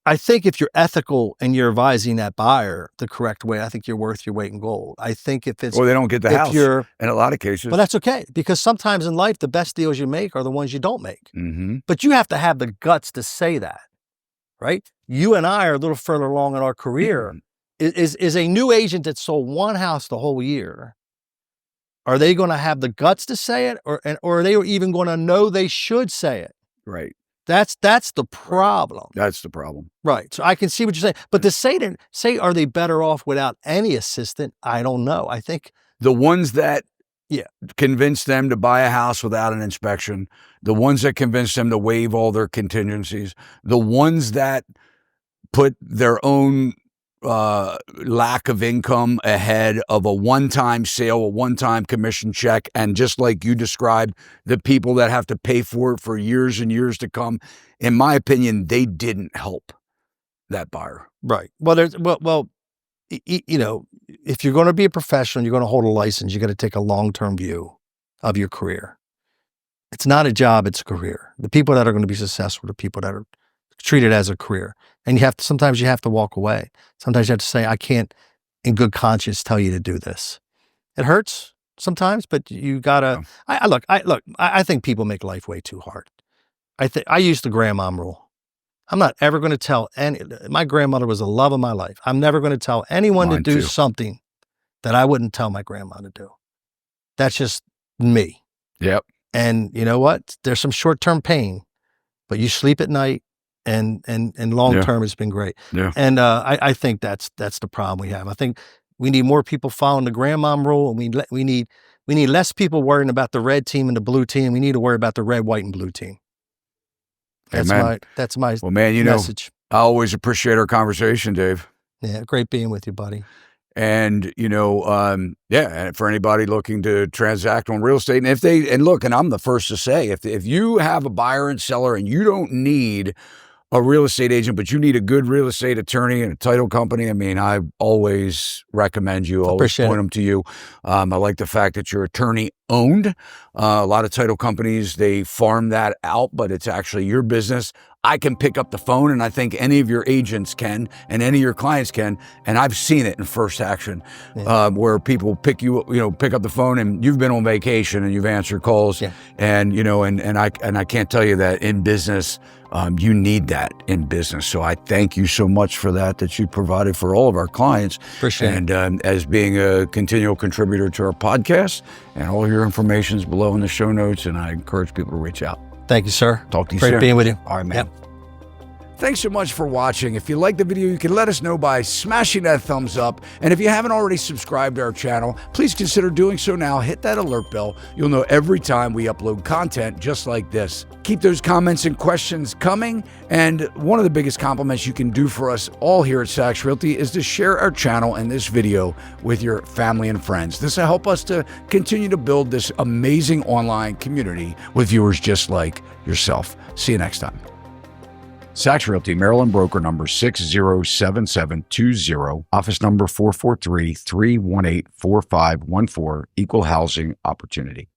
I think if you're ethical and you're advising that buyer the correct way, I think you're worth your weight in gold. I think if it's... Or they don't get the house in a lot of cases. Well, that's okay, because sometimes in life, the best deals you make are the ones you don't make. Mm-hmm. But you have to have the guts to say that, right? You and I are a little further along in our career. Is a new agent that sold one house the whole year, are they going to have the guts to say it, or are they even going to know they should say it? Right. That's the problem. That's the problem. Right. So I can see what you're saying. But to say, are they better off without any assistant? I don't know. I think the ones that convince them to buy a house without an inspection, the ones that convince them to waive all their contingencies, the ones that put their own lack of income ahead of a one-time sale, a one-time commission check, and just like you described, the people that have to pay for it for years and years to come, in my opinion, they didn't help that buyer. Right. Well, if you're going to be a professional, you're going to hold a license, you got to take a long-term view of your career. It's not a job, it's a career. The people that are going to be successful are the people that are treated as a career. And sometimes you have to walk away. Sometimes you have to say, I can't in good conscience tell you to do this. It hurts sometimes, but you gotta, I think people make life way too hard. I use the grandmom rule. I'm not ever going to tell my grandmother was the love of my life. I'm never going to tell anyone to do something that I wouldn't tell my grandma to do. That's just me. Yep. And you know what? There's some short-term pain, but you sleep at night. And long term, it's been great. Yeah. And I think that's the problem we have. I think we need more people following the grandmom rule, and we need less people worrying about the red team and the blue team. We need to worry about the red, white, and blue team. That's my well, man. message. I always appreciate our conversation, Dave. Yeah, great being with you, buddy. And for anybody looking to transact on real estate, and look, and I'm the first to say, if you have a buyer and seller and you don't need a real estate agent, but you need a good real estate attorney and a title company, I mean, I always recommend you, always point them to you. I like the fact that you're attorney owned. A lot of title companies, they farm that out, but it's actually your business. I can pick up the phone, and I think any of your agents can, and any of your clients can, and I've seen it in first action, where people pick up the phone, and you've been on vacation and you've answered calls, and I can't tell you that in business, you need that in business. So I thank you so much for that you provided for all of our clients. Appreciate it. As being a continual contributor to our podcast, and all your information is below in the show notes, and I encourage people to reach out. Thank you, sir. Talk to you soon. Great being with you. All right, man. Thanks so much for watching. If you liked the video, you can let us know by smashing that thumbs up. And if you haven't already subscribed to our channel, please consider doing so now. Hit that alert bell. You'll know every time we upload content just like this. Keep those comments and questions coming. And one of the biggest compliments you can do for us all here at Sachs Realty is to share our channel and this video with your family and friends. This will help us to continue to build this amazing online community with viewers just like yourself. See you next time. Sachs Realty, Maryland broker number 607720, office number 443-318-4514, equal housing opportunity.